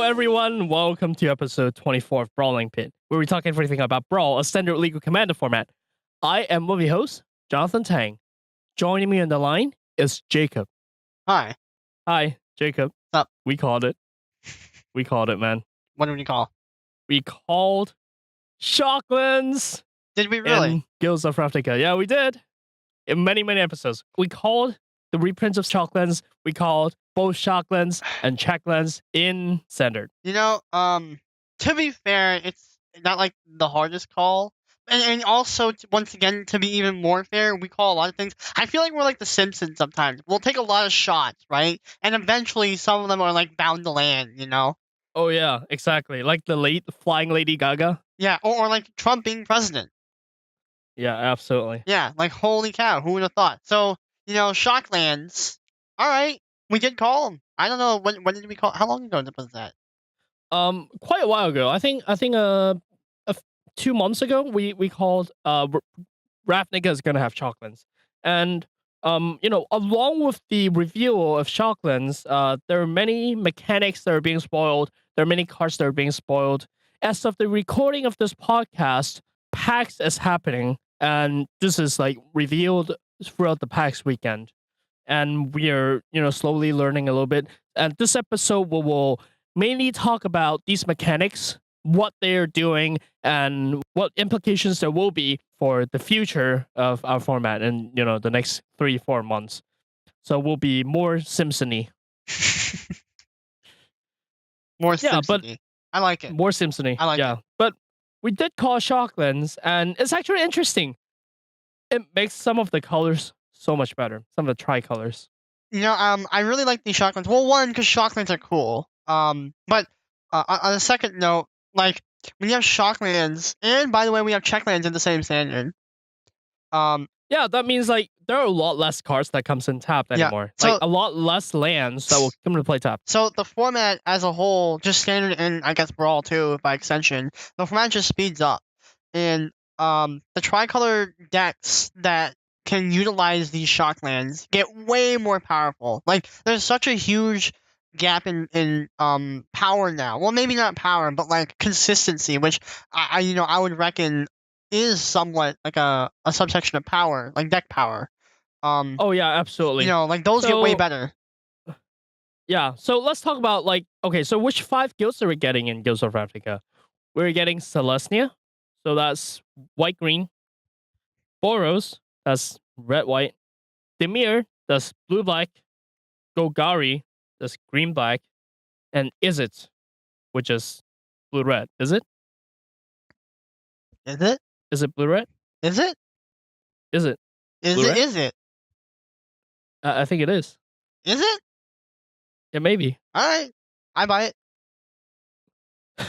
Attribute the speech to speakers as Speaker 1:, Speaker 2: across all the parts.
Speaker 1: everyone. Welcome to episode 24 of Brawling Pit, where we talk everything about Brawl, a standard legal commander format. I am movie host, Johnathan Tang. Joining me on the line is Jacob.
Speaker 2: Hi.
Speaker 1: Hi, Jacob.
Speaker 2: What's up?
Speaker 1: We called it. We called it, man.
Speaker 2: What did we call?
Speaker 1: We called Shocklands.
Speaker 2: Did we really?
Speaker 1: In Guilds of Ravnica. Yeah, we did. In many episodes. We called the reprints of Shocklands. We called both Shocklands and Checklands in standard.
Speaker 2: You know, to be fair, it's not like the hardest call. And also, once again, to be even more fair, we call a lot of things. I feel like we're like the Simpsons sometimes. We'll take a lot of shots, right? And eventually, some of them are like bound to land, you know?
Speaker 1: Oh, yeah, exactly. Like the flying Lady Gaga.
Speaker 2: Yeah, or like Trump being president.
Speaker 1: Yeah, absolutely.
Speaker 2: Yeah, like holy cow, who would have thought? So, you know, Shocklands. All right, we did call them. I don't know when did we call? How long ago was that?
Speaker 1: Quite a while ago. I think 2 months ago we called Ravnica is gonna have Shocklands, and along with the reveal of Shocklands, there are many mechanics that are being spoiled. There are many cards that are being spoiled. As of the recording of this podcast, PAX is happening, and this is like revealed throughout the PAX weekend, and we are slowly learning a little bit. And this episode will mainly talk about these mechanics, what they're doing, and what implications there will be for the future of our format in the next 3-4 months. So we'll be more Simpson-y.
Speaker 2: More Simpson-y. I like it.
Speaker 1: More Simpson-y.
Speaker 2: I like it.
Speaker 1: But we did call Shocklands, and it's actually interesting. It makes some of the colors so much better. Some of the tricolors.
Speaker 2: You know, I really like these Shocklands. Well, one, because Shocklands are cool. But on a second note, like when you have Shocklands, and by the way, we have Checklands in the same standard.
Speaker 1: Yeah, that means like there are a lot less cards that comes in tapped anymore.
Speaker 2: So,
Speaker 1: like a lot less lands that will come into play tapped.
Speaker 2: So the format as a whole, just standard and I guess Brawl too by extension, the format just speeds up. And the tricolor decks that can utilize these Shocklands get way more powerful. Like there's such a huge gap in power now. Well, maybe not power, but like consistency, which I would reckon is somewhat like a subsection of power, like deck power.
Speaker 1: Oh yeah, absolutely.
Speaker 2: Like those get way better.
Speaker 1: Yeah, so let's talk about so which 5 guilds are we getting in Guilds of Ravnica? We're getting Celestia, so that's white-green. Boros, that's red-white. Dimir, that's blue-black. Golgari, that's green-black. And Izzet, which is blue-red. Is it?
Speaker 2: Is it?
Speaker 1: Is it blue-red?
Speaker 2: Is it?
Speaker 1: Is it?
Speaker 2: Is it?
Speaker 1: I think it is.
Speaker 2: Is it?
Speaker 1: Yeah, maybe.
Speaker 2: All right. I buy it.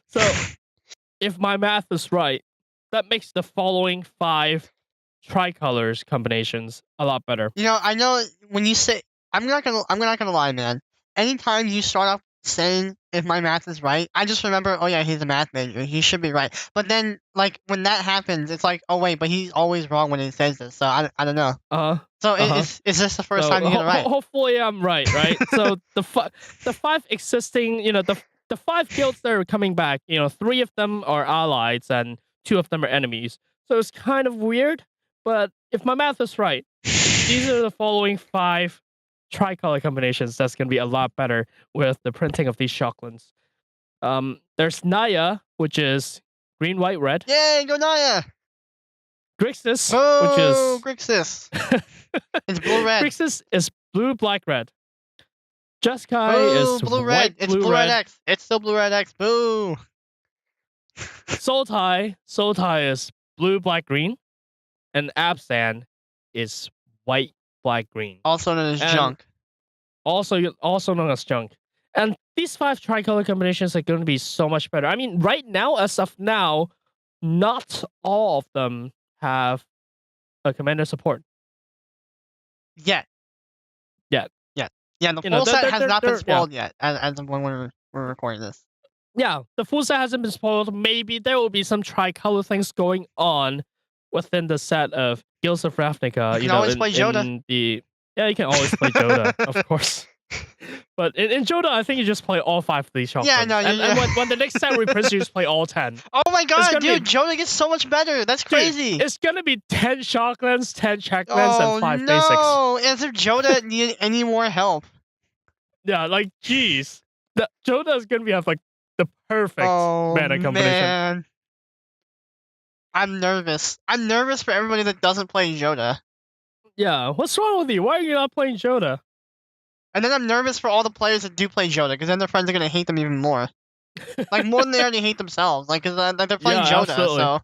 Speaker 1: So, if my math is right, that makes the following 5 tricolors combinations a lot better.
Speaker 2: I know when you say I'm not gonna lie, man. Anytime you start off saying if my math is right, I just remember, oh yeah, he's a math major. He should be right. But then, like when that happens, it's like, oh wait, but he's always wrong when he says this. So I don't know. So is this the first time you get it right?
Speaker 1: Hopefully, I'm right. So the 5 existing, the 5 guilds that are coming back, 3 of them are allies and 2 of them are enemies. So it's kind of weird. But if my math is right, these are the following 5 tricolor combinations that's going to be a lot better with the printing of these Shocklands. There's Naya, which is green, white, red.
Speaker 2: Yay, go Naya!
Speaker 1: Grixis,
Speaker 2: which is Grixis. It's blue red.
Speaker 1: Grixis is blue, black, red. Jeskai is
Speaker 2: blue
Speaker 1: white,
Speaker 2: red. It's blue red X. It's still blue red X. Boo.
Speaker 1: Sultai is blue, black, green, and Absan is white, black, green.
Speaker 2: Also known as junk.
Speaker 1: Also known as junk. And these 5 tricolor combinations are going to be so much better. I mean, right now, as of now, not all of them have a commander support.
Speaker 2: Yet. Yeah, the full set has not been spoiled yet, as of when we're recording this.
Speaker 1: Yeah, the full set hasn't been spoiled. Maybe there will be some tricolor things going on within the set of Guilds of Ravnica.
Speaker 2: You can always play Joda.
Speaker 1: Yeah, you can always play Joda, of course. But in Joda, I think you just play all 5 of these shotguns.
Speaker 2: Yeah, no,
Speaker 1: and when the next set reprints, you just play all 10.
Speaker 2: Oh my god,
Speaker 1: gonna
Speaker 2: dude, Jonah gets so much better. That's
Speaker 1: Dude,
Speaker 2: crazy.
Speaker 1: it's gonna be 10 shotguns, 10 checklands,
Speaker 2: Oh
Speaker 1: and 5 basics.
Speaker 2: no! As if Jonah needed any more help.
Speaker 1: Yeah, like, jeez. Joda is gonna have, like, the perfect mana combination.
Speaker 2: Man. I'm nervous. I'm nervous for everybody that doesn't play Joda.
Speaker 1: Yeah, what's wrong with you? Why are you not playing Joda?
Speaker 2: And then I'm nervous for all the players that do play Joda, because then their friends are gonna hate them even more. Like, more than they already hate themselves. Like, cause like they're playing Joda,
Speaker 1: absolutely.
Speaker 2: so.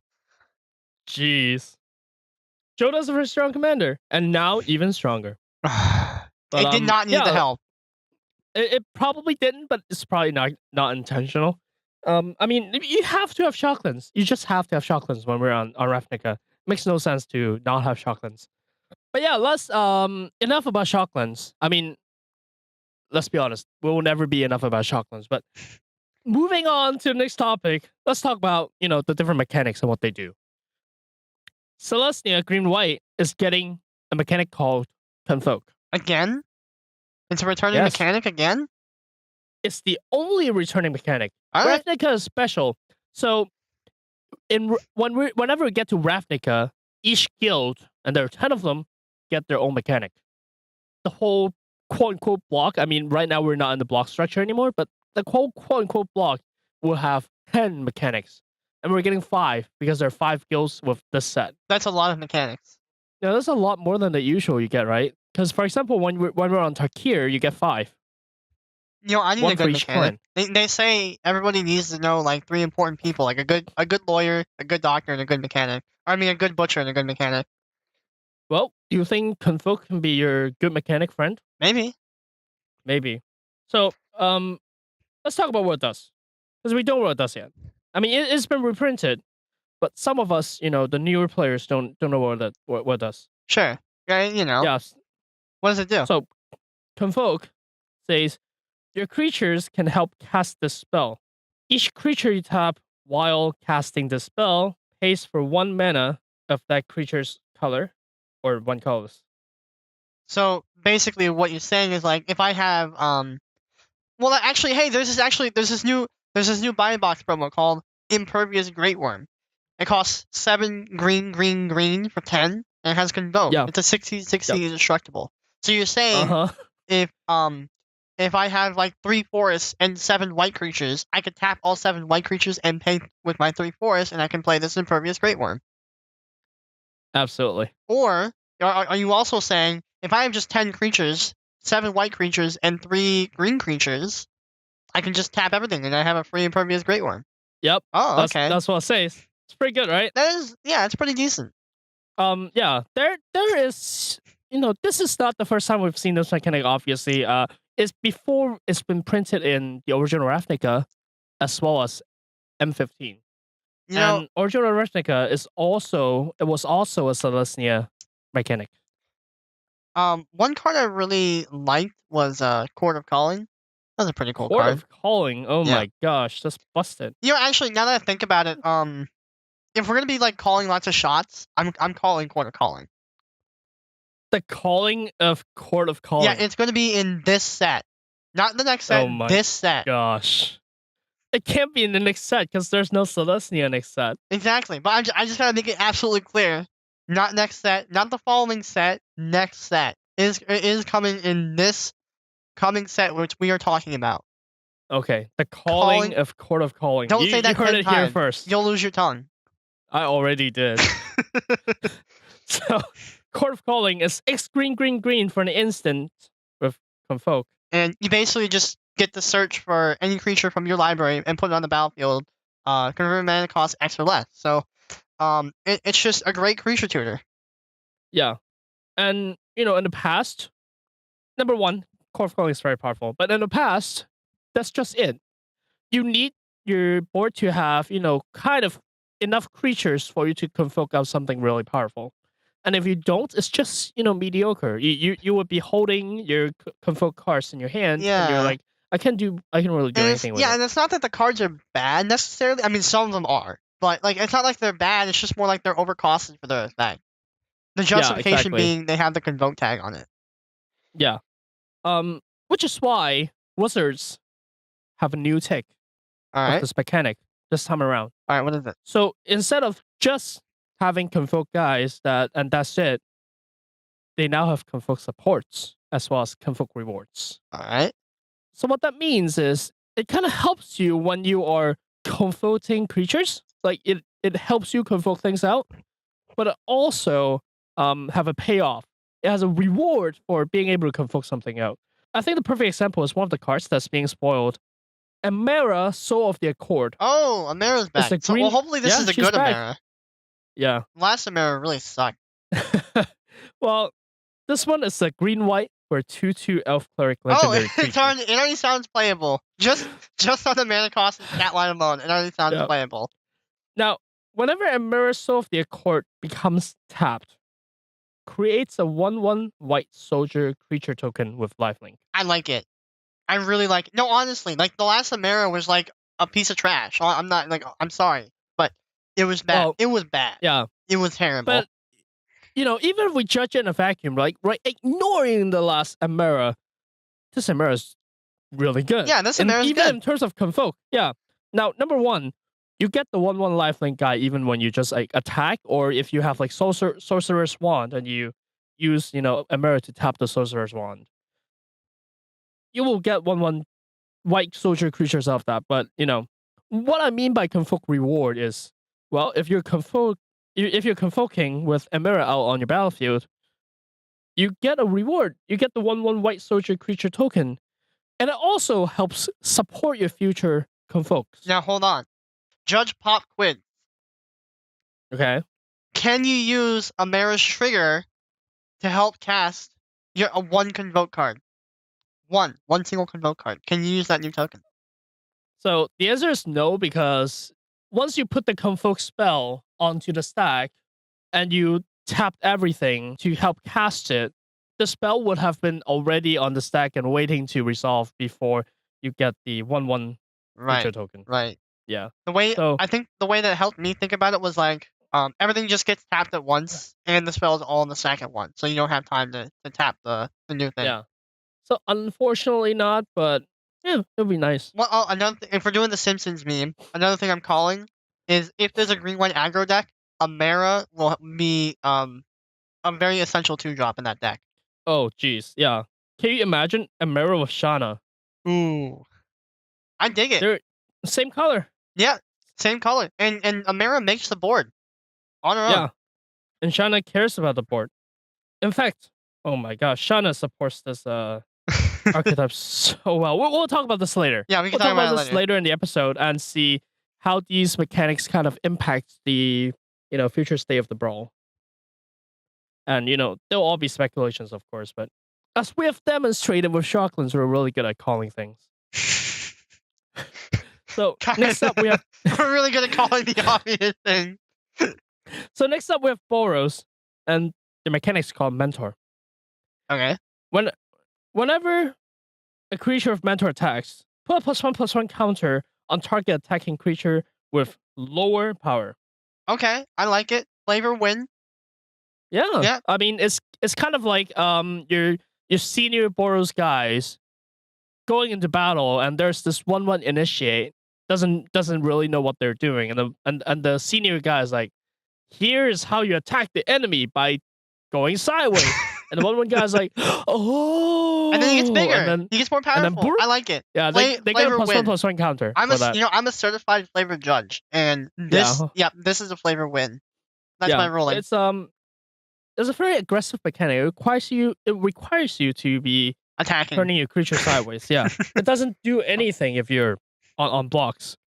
Speaker 1: Jeez. Joda's a very strong commander, and now even stronger.
Speaker 2: It did not need the help.
Speaker 1: It probably didn't, but it's probably not intentional. I mean, you have to have shotguns. You just have to have shotguns when we're on Ravnica. Makes no sense to not have shotguns. But yeah, let's enough about shotguns. I mean, let's be honest, we will never be enough about shotguns. But moving on to the next topic, let's talk about the different mechanics and what they do. Celestia Green White is getting a mechanic called Convoke.
Speaker 2: Again? It's a returning mechanic again?
Speaker 1: It's the only returning mechanic.
Speaker 2: Right.
Speaker 1: Ravnica is special. So whenever we get to Ravnica, each guild, and there are 10 of them, get their own mechanic. The whole quote-unquote block, I mean, right now we're not in the block structure anymore, but the whole quote-unquote block will have 10 mechanics. And we're getting 5 because there are 5 guilds with this set.
Speaker 2: That's a lot of mechanics.
Speaker 1: Yeah, that's a lot more than the usual you get, right? Because, for example, when we're on Tarkir, you get 5.
Speaker 2: I need a good mechanic. They say everybody needs to know like 3 important people, like a good lawyer, a good doctor, and a good mechanic. Or, I mean, a good butcher and a good mechanic.
Speaker 1: Well, do you think Convoke can be your good mechanic friend?
Speaker 2: Maybe.
Speaker 1: So, let's talk about what it does, because we don't know what it does yet. I mean, it's been reprinted, but some of us, the newer players, don't know what it does.
Speaker 2: Sure. Yeah. What does it do?
Speaker 1: So, Convoke says your creatures can help cast this spell. Each creature you tap while casting the spell pays for 1 mana of that creature's color, or 1 colorless.
Speaker 2: So basically, what you're saying is like if I have well, actually, hey, there's this new buy box promo called Impervious Great Worm. It costs 7 green for 10, and it has Convoke.
Speaker 1: Yeah.
Speaker 2: It's a 60/60 indestructible. So you're saying if I have like 3 forests and 7 white creatures, I could tap all 7 white creatures and pay with my 3 forests, and I can play this Impervious Great Worm.
Speaker 1: Absolutely.
Speaker 2: Or are you also saying if I have just 10 creatures, 7 white creatures, and 3 green creatures, I can just tap everything and I have a free Impervious Great Worm?
Speaker 1: Yep.
Speaker 2: Oh, okay.
Speaker 1: That's what it says. It's pretty good, right?
Speaker 2: It's pretty decent.
Speaker 1: Yeah. There is, this is not the first time we've seen this mechanic. Obviously, it's before it's been printed in the original Ravnica, as well as M15. And original Ravnica was also a Celestia mechanic.
Speaker 2: One card I really liked was Court of Calling. That was a pretty cool
Speaker 1: card.
Speaker 2: Court
Speaker 1: of Calling. Oh my gosh, that's busted.
Speaker 2: Actually, now that I think about it, if we're gonna be like calling lots of shots, I'm calling Court of Calling.
Speaker 1: The calling of Court of Calling.
Speaker 2: Yeah, it's gonna be in this set, not the next set. This set.
Speaker 1: Gosh. It can't be in the next set because there's no Celestia next set.
Speaker 2: Exactly, but I just gotta make it absolutely clear. Not next set, not the following set. Next set is coming in this coming set, which we are talking about.
Speaker 1: Okay, the calling of Court of Calling.
Speaker 2: Don't say that.
Speaker 1: You heard it here first.
Speaker 2: You'll lose your tongue.
Speaker 1: I already did. So, Court of Calling is X green for an instant with Convoke.
Speaker 2: And you basically just get to search for any creature from your library and put it on the battlefield. Convert mana cost X or less. So, it's just a great creature tutor.
Speaker 1: Yeah, and in the past, number one, Court of Calling is very powerful. But in the past, that's just it. You need your board to have kind of enough creatures for you to Convoke out something really powerful. And if you don't, it's just mediocre. You would be holding your Convoke cards in your hand, and you're like, I can't really do anything with it.
Speaker 2: Yeah, and it's not that the cards are bad necessarily. I mean, some of them are, but like it's not like they're bad. It's just more like they're overcosted for their effect. The justification being they have the Convoke tag on it.
Speaker 1: Yeah, which is why Wizards have a new take
Speaker 2: All
Speaker 1: of
Speaker 2: right.
Speaker 1: this mechanic this time around.
Speaker 2: All right. What is it?
Speaker 1: So instead of just having convoke guys and that's it, they now have convoke supports as well as convoke rewards.
Speaker 2: All right.
Speaker 1: So what that means is it kind of helps you when you are convoking creatures. Like it helps you convoke things out, but it also have a payoff. It has a reward for being able to convoke something out. I think the perfect example is one of the cards that's being spoiled. Amara, Soul of the Accord.
Speaker 2: Oh, Amara's back.
Speaker 1: the
Speaker 2: So, well,
Speaker 1: green-
Speaker 2: hopefully this
Speaker 1: Yeah,
Speaker 2: is a
Speaker 1: she's
Speaker 2: good
Speaker 1: back.
Speaker 2: Amara.
Speaker 1: Yeah.
Speaker 2: Last Amara really sucked.
Speaker 1: Well, this one is a green-white for 2/2 Elf Cleric
Speaker 2: Oh,
Speaker 1: legendary
Speaker 2: it
Speaker 1: creature.
Speaker 2: already sounds playable. Just on the mana cost and cat line alone, it already sounds
Speaker 1: Yeah.
Speaker 2: playable.
Speaker 1: Now, whenever Amara, Soul of the Accord becomes tapped, creates a 1/1 white soldier creature token with lifelink.
Speaker 2: I like it. I really like it. No, honestly, like the last Amara was like a piece of trash. I'm not like I'm sorry, but it was bad.
Speaker 1: Well,
Speaker 2: it was bad.
Speaker 1: Yeah,
Speaker 2: It was terrible.
Speaker 1: but even if we judge it in a vacuum, right, ignoring the last Amara, this Amara is really good.
Speaker 2: Yeah, this
Speaker 1: And
Speaker 2: Amara's
Speaker 1: even
Speaker 2: good.
Speaker 1: in terms of convoke. Yeah. Now, number one, you get the 1/1 lifelink guy even when you just like attack, or if you have like sorcerer's wand and you use Amara to tap the sorcerer's wand, you will get 1/1 white soldier creatures out of that. But what I mean by convoke reward is, well, if you're convoking with Amara out on your battlefield, you get a reward. You get the 1/1 white soldier creature token, and it also helps support your future convokes.
Speaker 2: Now hold on, Judge Pop Quiz.
Speaker 1: Okay.
Speaker 2: Can you use Amara's trigger to help cast your one convoke card? One single convoke card. Can you use that new token?
Speaker 1: So the answer is no, because once you put the convoke spell onto the stack and you tapped everything to help cast it, the spell would have been already on the stack and waiting to resolve before you get the 1/1 creature
Speaker 2: Right.
Speaker 1: token.
Speaker 2: Right.
Speaker 1: Yeah.
Speaker 2: I think the way that helped me think about it was like everything just gets tapped at once, and the spell's all in the stack at once, so you don't have time to tap the new thing.
Speaker 1: Yeah. So unfortunately not, but yeah, it'll be nice.
Speaker 2: Well, another thing, if we're doing the Simpsons meme, another thing I'm calling is if there's a green-white aggro deck, Amara will be a very essential 2-drop in that deck.
Speaker 1: Oh, geez. Yeah. Can you imagine Amara with Shana?
Speaker 2: Ooh. I dig it.
Speaker 1: They're same color.
Speaker 2: Yeah, same color. And Amara makes the board on her
Speaker 1: Yeah.
Speaker 2: own.
Speaker 1: And Shana cares about the board. In fact, oh my gosh, Shana supports this archetype so well. We'll talk about this later.
Speaker 2: Yeah, we can
Speaker 1: We'll
Speaker 2: talk about it
Speaker 1: this
Speaker 2: later.
Speaker 1: later in the episode and see how these mechanics kind of impact the future state of the Brawl. And there'll all be speculations, of course, but as we have demonstrated with Shocklands, we're really good at calling things. So next up we have
Speaker 2: We're really good at calling the obvious thing.
Speaker 1: So next up we have Boros, and the mechanic's called Mentor.
Speaker 2: Okay.
Speaker 1: Whenever a creature of Mentor attacks, put a +1/+1 counter on target attacking creature with lower power.
Speaker 2: Okay, I like it. Flavor win.
Speaker 1: Yeah. I mean, it's kind of like your senior Boros guys going into battle, and there's this 1/1 initiate doesn't really know what they're doing, and the senior guy is like, here's how you attack the enemy by going sideways. And the 1/1 guy's like, oh,
Speaker 2: And then he gets bigger.
Speaker 1: and then
Speaker 2: he gets more powerful. I like it.
Speaker 1: yeah, they get a
Speaker 2: flavor win.
Speaker 1: +1/+1 counter.
Speaker 2: I'm
Speaker 1: for that.
Speaker 2: I'm a certified flavor judge, and this this is a flavor win. That's my ruling.
Speaker 1: It's a very aggressive mechanic. It requires you to be
Speaker 2: Attacking.
Speaker 1: turning your creature sideways. Yeah, it doesn't do anything if you're on blocks.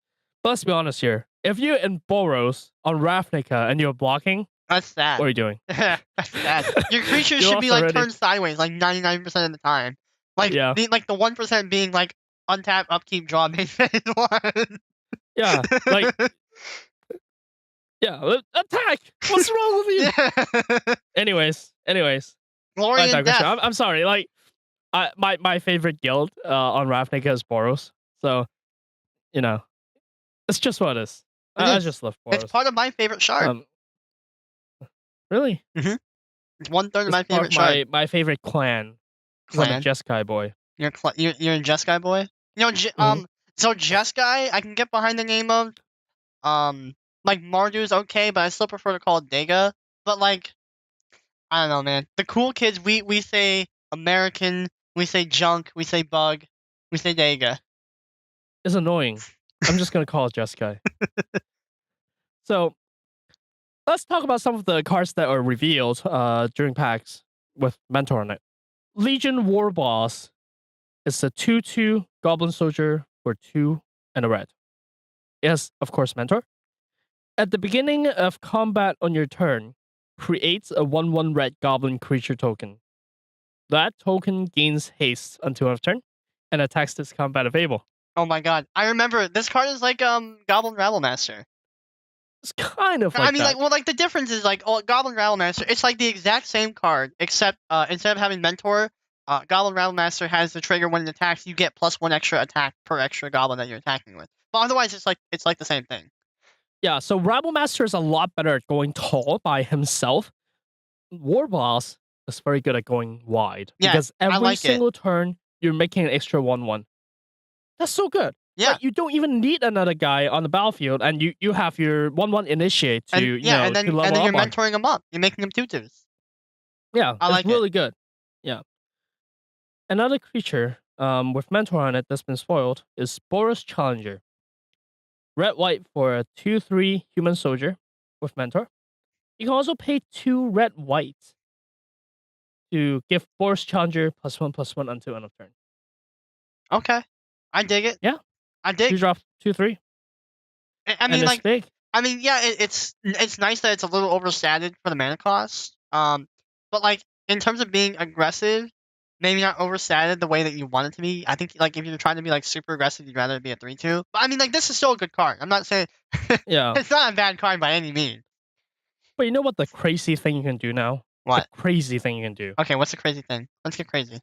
Speaker 1: But let's be honest here. If you're in Boros on Ravnica and you're blocking,
Speaker 2: That's sad.
Speaker 1: what are you doing?
Speaker 2: That's sad. Your creature
Speaker 1: You
Speaker 2: should be
Speaker 1: lost
Speaker 2: like
Speaker 1: already.
Speaker 2: turned sideways, like 99% of the time. Like
Speaker 1: Yeah.
Speaker 2: the 1% being like untap, upkeep, draw, main phase 1.
Speaker 1: Yeah, like attack. What's wrong with you?
Speaker 2: Yeah.
Speaker 1: Anyways,
Speaker 2: Glory
Speaker 1: I
Speaker 2: and
Speaker 1: digress.
Speaker 2: death.
Speaker 1: I'm sorry. Like, my favorite guild on Ravnica is Boros. So, it's just what it is. I
Speaker 2: is.
Speaker 1: just love Boros.
Speaker 2: It's part of my favorite shard.
Speaker 1: Really?
Speaker 2: It's 1/3 of my
Speaker 1: It's part
Speaker 2: favorite shard.
Speaker 1: my favorite clan. 'Cause I'm a
Speaker 2: Clan.
Speaker 1: Jeskai boy.
Speaker 2: You're a Jeskai boy.
Speaker 1: Mhm.
Speaker 2: So Jeskai, I can get behind the name of. Like Mardu's okay, but I still prefer to call it Dega. But like, I don't know, man. The cool kids, we say American, we say junk, we say bug, we say Dega.
Speaker 1: It's annoying. I'm just gonna call it Jeskai. So let's talk about some of the cards that are revealed during packs with Mentor on it. Legion War Boss is a 2/2 Goblin Soldier for 2 and a red. It has, of course, Mentor. At the beginning of combat on your turn, creates a 1/1 red Goblin creature token. That token gains haste until end of turn and attacks this combat if able.
Speaker 2: Oh my god, I remember this card is like Goblin Rattlemaster.
Speaker 1: It's kind of
Speaker 2: I
Speaker 1: like
Speaker 2: mean,
Speaker 1: that.
Speaker 2: like the difference is like Goblin Rattlemaster. It's like the exact same card, except instead of having Mentor, Goblin Rattlemaster has the trigger when it attacks. You get +1 extra attack per extra Goblin that you're attacking with. But otherwise, it's like the same thing.
Speaker 1: Yeah, so Rabble Master is a lot better at going tall by himself. War Boss is very good at going wide
Speaker 2: Yeah,
Speaker 1: because
Speaker 2: I
Speaker 1: every
Speaker 2: like it.
Speaker 1: single turn you're making an extra 1/1. That's so good.
Speaker 2: Yeah.
Speaker 1: Like, you don't even need another guy on the battlefield, and you have your 1/1 initiate to
Speaker 2: and then
Speaker 1: to level
Speaker 2: you're
Speaker 1: up on.
Speaker 2: mentoring them up. You're making them 2/2s.
Speaker 1: Yeah,
Speaker 2: I
Speaker 1: it's
Speaker 2: like it.
Speaker 1: really good. Yeah. Another creature with Mentor on it that's been spoiled is Boros Challenger. Red white for a 2/3 human soldier with Mentor. You can also pay 2 red white to give Boros Challenger +1/+1 until end of turn.
Speaker 2: Okay, I dig it.
Speaker 1: Yeah.
Speaker 2: I
Speaker 1: 2
Speaker 2: dig.
Speaker 1: drop 2/3.
Speaker 2: I
Speaker 1: And
Speaker 2: mean,
Speaker 1: it's
Speaker 2: like,
Speaker 1: big.
Speaker 2: I mean, yeah, it's nice that it's a little overstated for the mana cost. But like in terms of being aggressive, maybe not overstated the way that you want it to be. I think like if you're trying to be like super aggressive, you'd rather it be a 3/2. But I mean, like this is still a good card. I'm not saying
Speaker 1: Yeah.
Speaker 2: it's not a bad card by any means.
Speaker 1: But you know what the crazy thing you can do now?
Speaker 2: What?
Speaker 1: The crazy thing you can do.
Speaker 2: Okay, what's the crazy thing? Let's get crazy.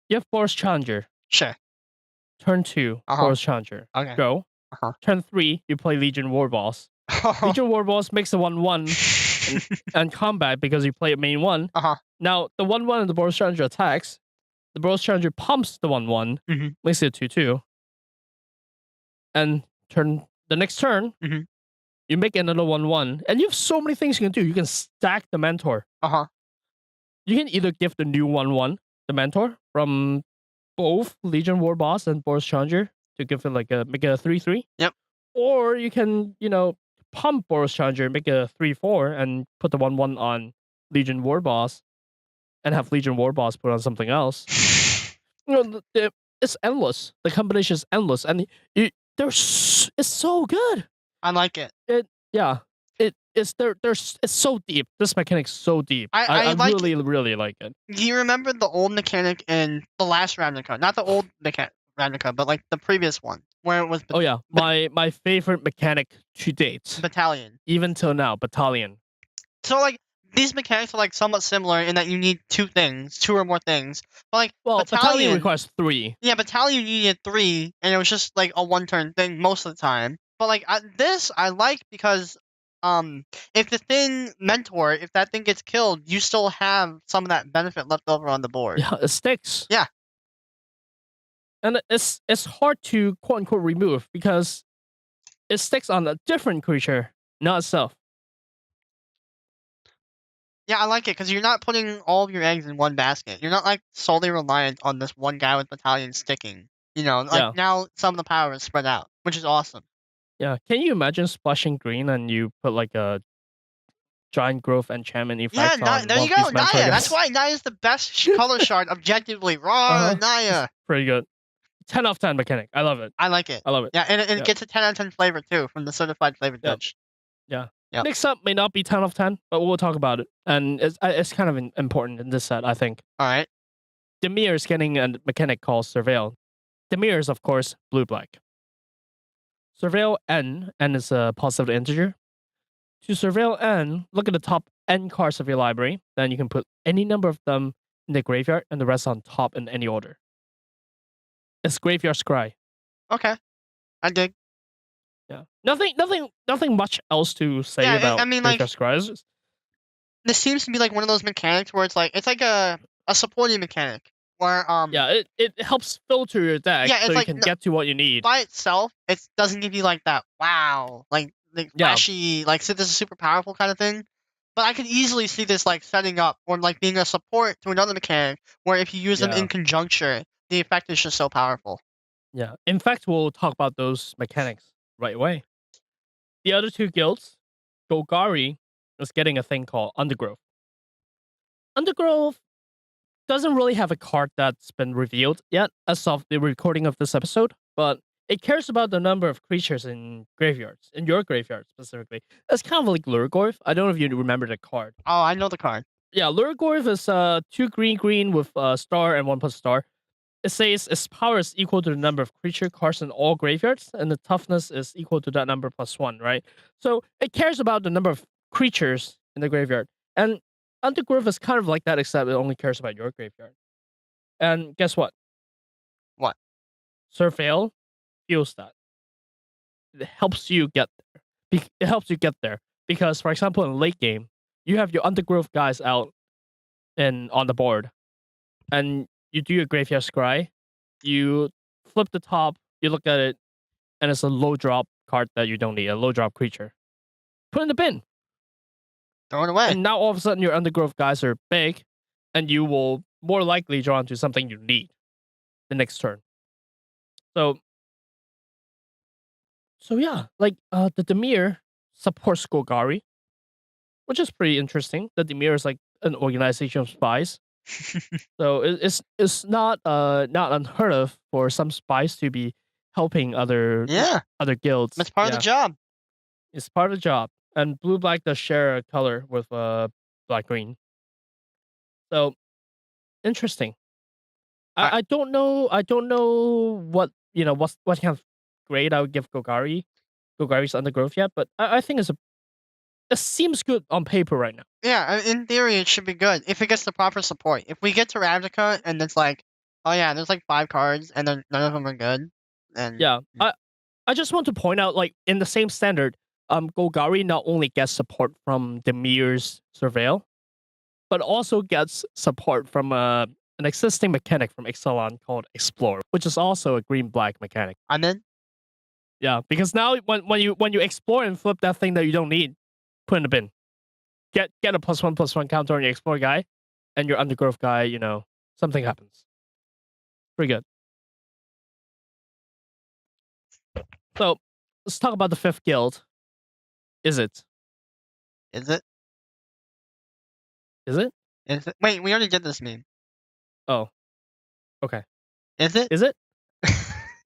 Speaker 1: You have Boros Challenger.
Speaker 2: Sure.
Speaker 1: Turn 2, Boros Challenger.
Speaker 2: Okay.
Speaker 1: Go. Turn 3, you play Legion War Boss. Legion War Boss makes a 1/1 and combat because you play it main 1. Now, the 1/1 of the Boros Challenger attacks. The Boros Challenger pumps the 1/1, makes it a 2/2. And the next turn, you make another 1/1. And you have so many things you can do. You can stack the Mentor. You can either give the new 1/1, the Mentor, from both Legion War Boss and Boros Challenger to give it like make it a 3/3.
Speaker 2: Yep.
Speaker 1: Or you can, pump Boros Challenger, make it a 3/4, and put the 1/1 on Legion War Boss, and have Legion War Boss put on something else. It's endless. The combination is endless, and it's so good.
Speaker 2: I like it.
Speaker 1: It's so deep. This mechanic's so deep.
Speaker 2: I like
Speaker 1: really, really like it.
Speaker 2: Do you remember the old mechanic in the last Ravnica? Not the old Ravnica, but like the previous one, where it was
Speaker 1: Oh yeah, my favorite mechanic to date,
Speaker 2: Battalion.
Speaker 1: even till now, Battalion.
Speaker 2: So like these mechanics are like somewhat similar in that you need 2 things, 2 or more things. But like
Speaker 1: Battalion requires 3.
Speaker 2: Yeah, Battalion you needed 3, and it was just like a 1-turn thing most of the time. But like this, I like because if the thing Mentor, if that thing gets killed, you still have some of that benefit left over on the board.
Speaker 1: Yeah, it sticks.
Speaker 2: Yeah.
Speaker 1: And it's hard to quote unquote remove because it sticks on a different creature, not itself.
Speaker 2: Yeah, I like it because you're not putting all of your eggs in one basket. You're not like solely reliant on this one guy with Battalion sticking. Now some of the power is spread out, which is awesome.
Speaker 1: Yeah, can you imagine splashing green and you put like a giant growth enchantment effect on
Speaker 2: there you go, Naya. That's why Naya's the best color shard objectively. Raw Naya.
Speaker 1: Pretty good. 10 out of 10 mechanic. I love it.
Speaker 2: I like it.
Speaker 1: I love it.
Speaker 2: Yeah, and it gets a 10 out of 10 flavor too from the certified flavor judge.
Speaker 1: Yeah.
Speaker 2: Yep.
Speaker 1: Mix up may not be 10 out of 10, but we'll talk about it. And it's kind of important in this set, I think.
Speaker 2: All right.
Speaker 1: Demir is getting a mechanic called Surveil. Demir is, of course, blue-black. Surveil N is a positive integer. To surveil N, look at the top N cards of your library. Then you can put any number of them in the graveyard and the rest on top in any order. It's Graveyard Scry.
Speaker 2: Okay. I dig.
Speaker 1: Yeah. Nothing much else to say about Graveyard Scry.
Speaker 2: This seems to be like one of those mechanics where it's like a supporting mechanic. Where
Speaker 1: Yeah, it helps filter your deck
Speaker 2: Yeah,
Speaker 1: so
Speaker 2: it's
Speaker 1: you
Speaker 2: like
Speaker 1: can get to what you need.
Speaker 2: by itself, it doesn't give you like that wow, like
Speaker 1: Yeah.
Speaker 2: flashy, like so this is super powerful kind of thing. But I could easily see this like setting up or like being a support to another mechanic where if you use them
Speaker 1: Yeah.
Speaker 2: in conjunction, the effect is just so powerful.
Speaker 1: Yeah. In fact, we'll talk about those mechanics right away. The other two guilds, Golgari is getting a thing called Undergrowth. Undergrowth doesn't really have a card that's been revealed yet as of the recording of this episode, but it cares about the number of creatures in graveyards, in your graveyard specifically. It's kind of like Lurgorf. I don't know if you remember the card.
Speaker 2: Oh, I know the card.
Speaker 1: Yeah, Lurgorf is 2 green with a star and 1 plus star. It says its power is equal to the number of creature cards in all graveyards, and the toughness is equal to that number plus 1, right? So it cares about the number of creatures in the graveyard. And Undergrowth is kind of like that, except it only cares about your graveyard. And guess what?
Speaker 2: What?
Speaker 1: Surveil feels that. It helps you get there. It helps you get there. Because, for example, in late game, you have your Undergrowth guys out and on the board. And you do your graveyard scry. You flip the top, you look at it, and it's a low drop card that you don't need, a low drop creature. Put it in the bin.
Speaker 2: Throw it away.
Speaker 1: And now all of a sudden your Undergrowth guys are big, and you will more likely draw into something you need the next turn. So yeah, like the Dimir supports Golgari, which is pretty interesting. The Dimir is like an organization of spies. So it's not not unheard of for some spies to be helping other guilds.
Speaker 2: That's part of the job.
Speaker 1: It's part of the job. And blue black does share a color with black green. So interesting. I don't know what what kind of grade I would give Golgari's Undergrowth yet, but I think it seems good on paper right now.
Speaker 2: Yeah, in theory it should be good if it gets the proper support. If we get to Ravnica and it's like, oh yeah, there's like 5 cards and then none of them are good, then
Speaker 1: Yeah. I just want to point out, like, in the same standard, Golgari not only gets support from Demir's Surveil, but also gets support from an existing mechanic from Ixalan called Explore, which is also a green-black mechanic.
Speaker 2: I'm in.
Speaker 1: Yeah, because now when you explore and flip that thing that you don't need, put in the bin. Get a +1/+1 counter on your Explore guy, and your Undergrowth guy, something happens. Pretty good. So let's talk about the 5th guild. Is it?
Speaker 2: Is it?
Speaker 1: Is it?
Speaker 2: Is it? Wait, we already did this meme.
Speaker 1: Oh. Okay.
Speaker 2: Is it?
Speaker 1: Is it?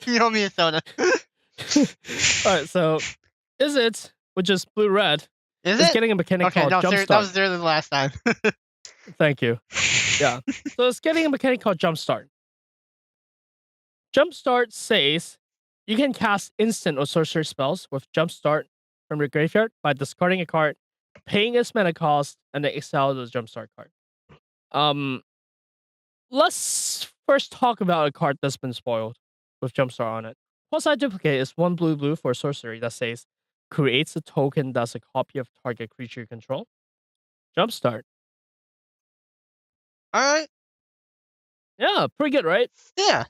Speaker 2: You owe me a soda.
Speaker 1: Alright, so is it, which is blue-red,
Speaker 2: is
Speaker 1: getting a mechanic called Jumpstart.
Speaker 2: That was literally the last time.
Speaker 1: Thank you. Yeah. So it's getting a mechanic called Jumpstart. Jumpstart says you can cast instant or sorcery spells with Jumpstart from your graveyard by discarding a card, paying its mana cost, and then exile the Jumpstart card. Let's first talk about a card that's been spoiled with Jumpstart on it. Quasi Duplicate is 1 blue for a sorcery that says creates a token that's a copy of target creature you control. Jumpstart.
Speaker 2: Alright.
Speaker 1: Yeah, pretty good, right?
Speaker 2: Yeah.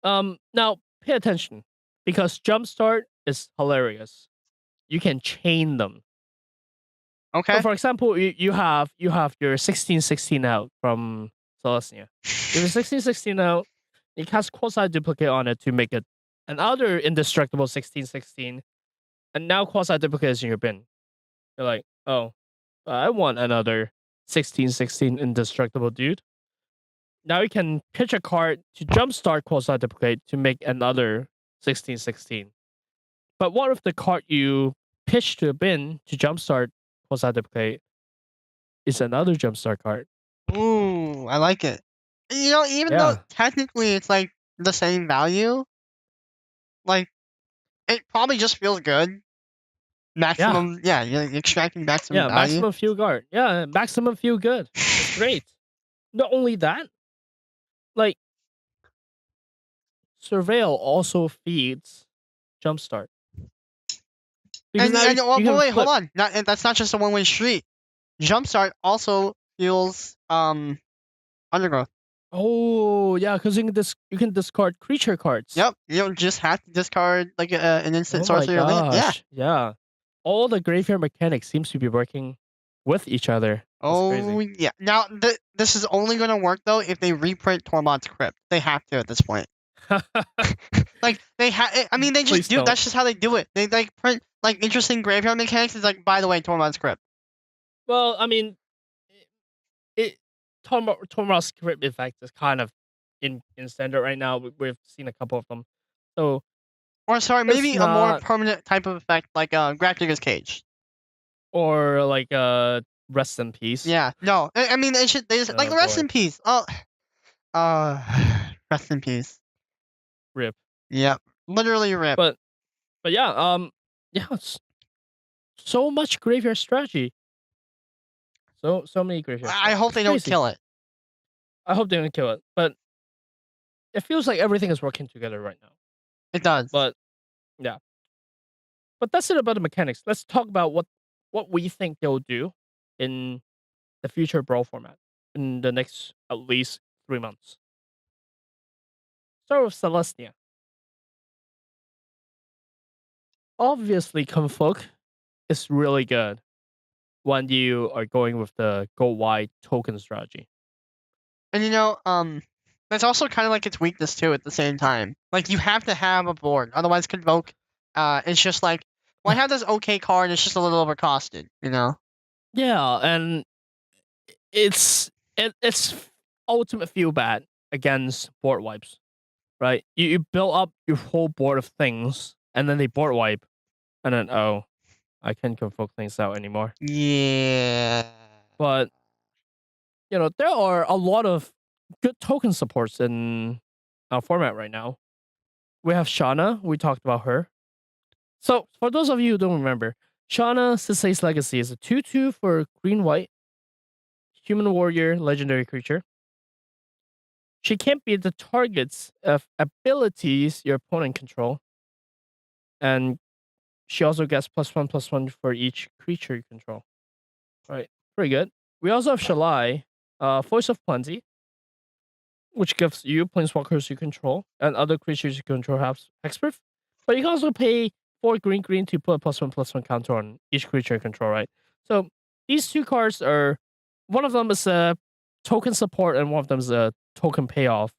Speaker 1: Now pay attention, because Jumpstart is hilarious. You can chain them.
Speaker 2: Okay.
Speaker 1: So for example, you have your 16/16 out from Celestia. You have a 16/16 out, you cast Quasi Duplicate on it to make it another indestructible 16/16, and now Quasi Duplicate is in your bin. You're like, oh, I want another 16/16 indestructible dude. Now you can pitch a card to jumpstart Quasi Duplicate to make another 16/16. But what if the card you pitch to a bin to jumpstart Quasi Duplicate is another jumpstart card?
Speaker 2: Ooh, I like it. Even though technically it's like the same value, like it probably just feels good. Maximum, you're extracting maximum value.
Speaker 1: Maximum feel guard. Yeah, maximum feel good. It's great. Not only that, like, Surveil also feeds Jumpstart.
Speaker 2: Because wait, hold on. That's not just a one-way street. Jumpstart also fuels Undergrowth.
Speaker 1: Oh yeah, because you can discard creature cards.
Speaker 2: Yep, you don't just have to discard like an instant
Speaker 1: Oh my
Speaker 2: sorcery or land. Yeah.
Speaker 1: gosh, yeah. All the graveyard mechanics seems to be working with each other. That's
Speaker 2: Oh
Speaker 1: crazy.
Speaker 2: yeah. Now this is only gonna work though if they reprint Tormod's Crypt. They have to at this point. Like they have. I mean, they just
Speaker 1: Please
Speaker 2: do.
Speaker 1: don't.
Speaker 2: That's just how they do it. They like print like interesting graveyard mechanics. It's like, by the way, Tormod's Crypt.
Speaker 1: Well, I mean, it Tormod's script effect is kind of in standard right now. We've seen a couple of them, so
Speaker 2: Or sorry,
Speaker 1: it's
Speaker 2: maybe a more
Speaker 1: not
Speaker 2: permanent type of effect like Grafdigger's Cage.
Speaker 1: or like rest in peace.
Speaker 2: Yeah. No. I mean, they should. They just like
Speaker 1: Oh
Speaker 2: rest
Speaker 1: boy,
Speaker 2: in peace. Oh. Rest in peace.
Speaker 1: rip.
Speaker 2: Yep. Literally rip.
Speaker 1: But yeah, yeah, it's so much graveyard strategy. So many graveyard
Speaker 2: I
Speaker 1: strategy.
Speaker 2: hope
Speaker 1: It's
Speaker 2: they don't
Speaker 1: crazy.
Speaker 2: kill it.
Speaker 1: I hope they don't kill it, but it feels like everything is working together right now.
Speaker 2: It does.
Speaker 1: But yeah, but that's it about the mechanics. Let's talk about what we think they'll do in the future Brawl format in the next at least 3 months. Start with Celestia. Obviously, Convoke is really good when you are going with the go wide token strategy.
Speaker 2: And that's also kind of like its weakness too. At the same time, like you have to have a board, otherwise Convoke, it's just like, well, I have this okay card. It's just a little overcosted.
Speaker 1: Yeah, and it's ultimate feel bad against board wipes, right? You build up your whole board of things, and then they board wipe, and then I can't Convoke things out anymore.
Speaker 2: Yeah.
Speaker 1: But there are a lot of good token supports in our format right now. We have Shauna. We talked about her. So for those of you who don't remember, Shauna Sisei's Legacy is a 2/2 for green white human warrior legendary creature. She can't be the targets of abilities your opponent control, and she also gets +1/+1 for each creature you control. Right, pretty good. We also have Shalai, Voice of Plenty, which gives you planeswalkers you control and other creatures you control have hexproof. But you can also pay 4 green to put a +1/+1 counter on each creature you control, right? So these two cards are, one of them is a token support and one of them is a token payoff.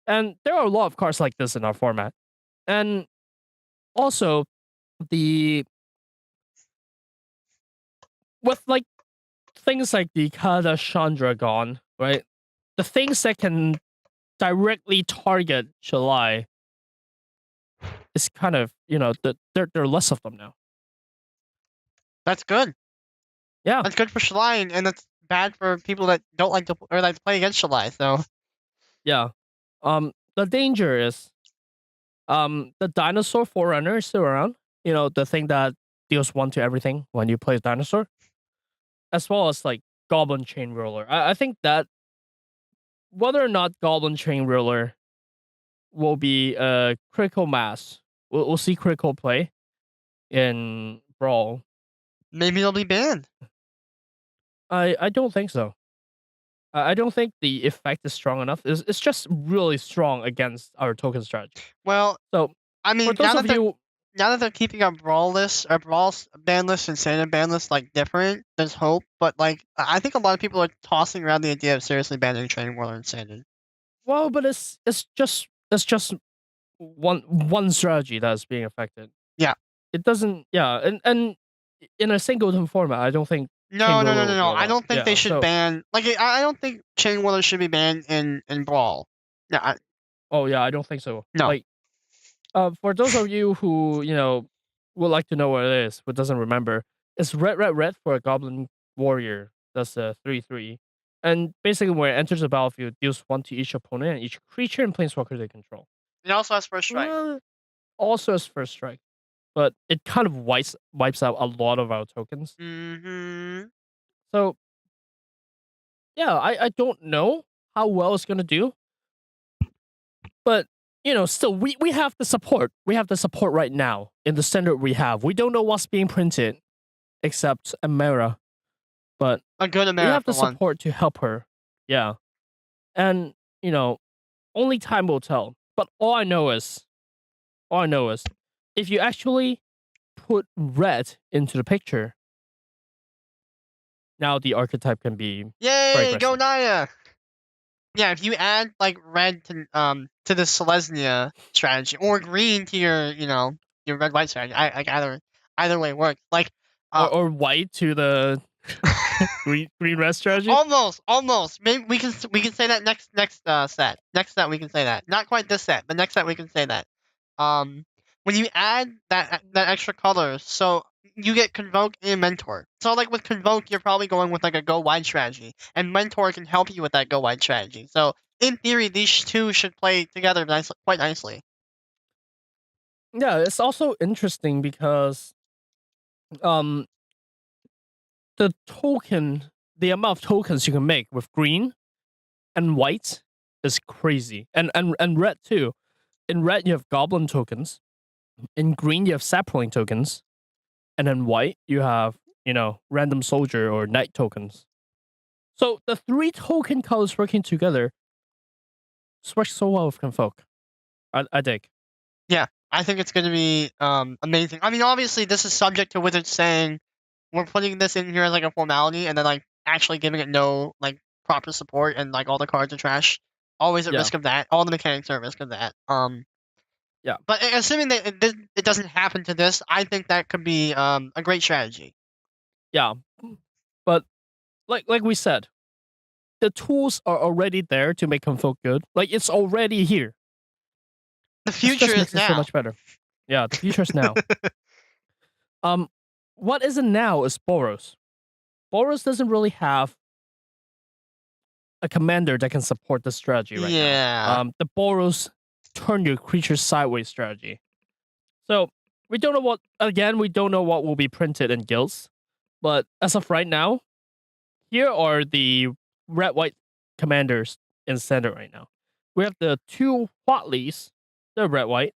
Speaker 1: And there are a lot of cards like this in our format. And also the with like things like the Kada Chandra gone, right? The things that can directly target Shalai is kind of, there are less of them now.
Speaker 2: That's good.
Speaker 1: Yeah.
Speaker 2: That's good for Shalai, and that's bad for people that don't like to or like to play against Shalai. So
Speaker 1: Yeah. The danger is the dinosaur forerunner is still around. The thing that deals 1 to everything when you play dinosaur. As well as like Goblin Chain Roller. I think that whether or not Goblin Chain Roller will be a critical mass, we'll see critical play in Brawl.
Speaker 2: maybe it'll be banned.
Speaker 1: I don't think so. I don't think the effect is strong enough. It's just really strong against our token strategy.
Speaker 2: Well,
Speaker 1: So
Speaker 2: I
Speaker 1: for
Speaker 2: mean,
Speaker 1: those of you,
Speaker 2: now that they're keeping our Brawl list, our Brawl ban list and standard ban list like different, there's hope. But like, I think a lot of people are tossing around the idea of seriously banning Training Warlord and standard.
Speaker 1: well, but it's just one strategy that's being affected.
Speaker 2: Yeah.
Speaker 1: It doesn't. Yeah, and in a singleton format, I don't think.
Speaker 2: No. I don't think they should ban. Like, I don't think Chain Warlord should be banned in Brawl. Yeah.
Speaker 1: Oh yeah, I don't think so.
Speaker 2: No.
Speaker 1: Like, for those of you who would like to know what it is, but doesn't remember, it's red for a Goblin Warrior. That's a 3/3, and basically when it enters the battlefield, deals 1 to each opponent and each creature and planeswalker they control.
Speaker 2: It also has first strike.
Speaker 1: Also has first strike, but it kind of wipes out a lot of our tokens.
Speaker 2: Mm-hmm.
Speaker 1: So yeah, I don't know how well it's gonna do, but still we have the support. We have the support right now in the standard we have. We don't know what's being printed except Amera, but
Speaker 2: A good Amera
Speaker 1: we have the
Speaker 2: for one.
Speaker 1: support to help her. Yeah, and only time will tell. But all I know is, if you actually put red into the picture, now the archetype can be very
Speaker 2: Yay, go
Speaker 1: aggressive.
Speaker 2: Naya! Yeah, if you add like red to the Selesnya strategy or green to your red white strategy, I like either way works. Like
Speaker 1: Or white to the green red strategy.
Speaker 2: almost. Maybe we can say that next set. Next set we can say that. Not quite this set, but next set we can say that. When you add that extra color, so you get Convoke and Mentor. So like with Convoke, you're probably going with like a go wide strategy, and Mentor can help you with that go wide strategy. So in theory, these two should play together quite nicely.
Speaker 1: Yeah, it's also interesting because um the amount of tokens you can make with green and white is crazy, and red too. In red you have goblin tokens, in green you have sapling tokens, and in white you have random soldier or knight tokens. So the 3 token colors working together works so well with Convoke. I dig.
Speaker 2: Yeah, I think it's going to be amazing. I mean, obviously, this is subject to Wizards saying we're putting this in here as like a formality, and then like actually giving it no like proper support, and like all the cards are trash. Always at
Speaker 1: Yeah.
Speaker 2: risk of that. All the mechanics are at risk of that.
Speaker 1: Yeah.
Speaker 2: But assuming that it doesn't happen to this, I think that could be a great strategy.
Speaker 1: Yeah. But like we said, the tools are already there to make Convoke good. Like it's already here.
Speaker 2: The
Speaker 1: This
Speaker 2: future
Speaker 1: just
Speaker 2: is
Speaker 1: makes it so
Speaker 2: now.
Speaker 1: much better. Yeah, the future's now. What isn't now is Boros. Boros doesn't really have a commander that can support this strategy right now.
Speaker 2: Yeah.
Speaker 1: The Boros turn your creatures sideways strategy. So we don't know what will be printed in guilds, but as of right now, here are the red white commanders in standard right now. We have the 2 Huatlis, they're red white,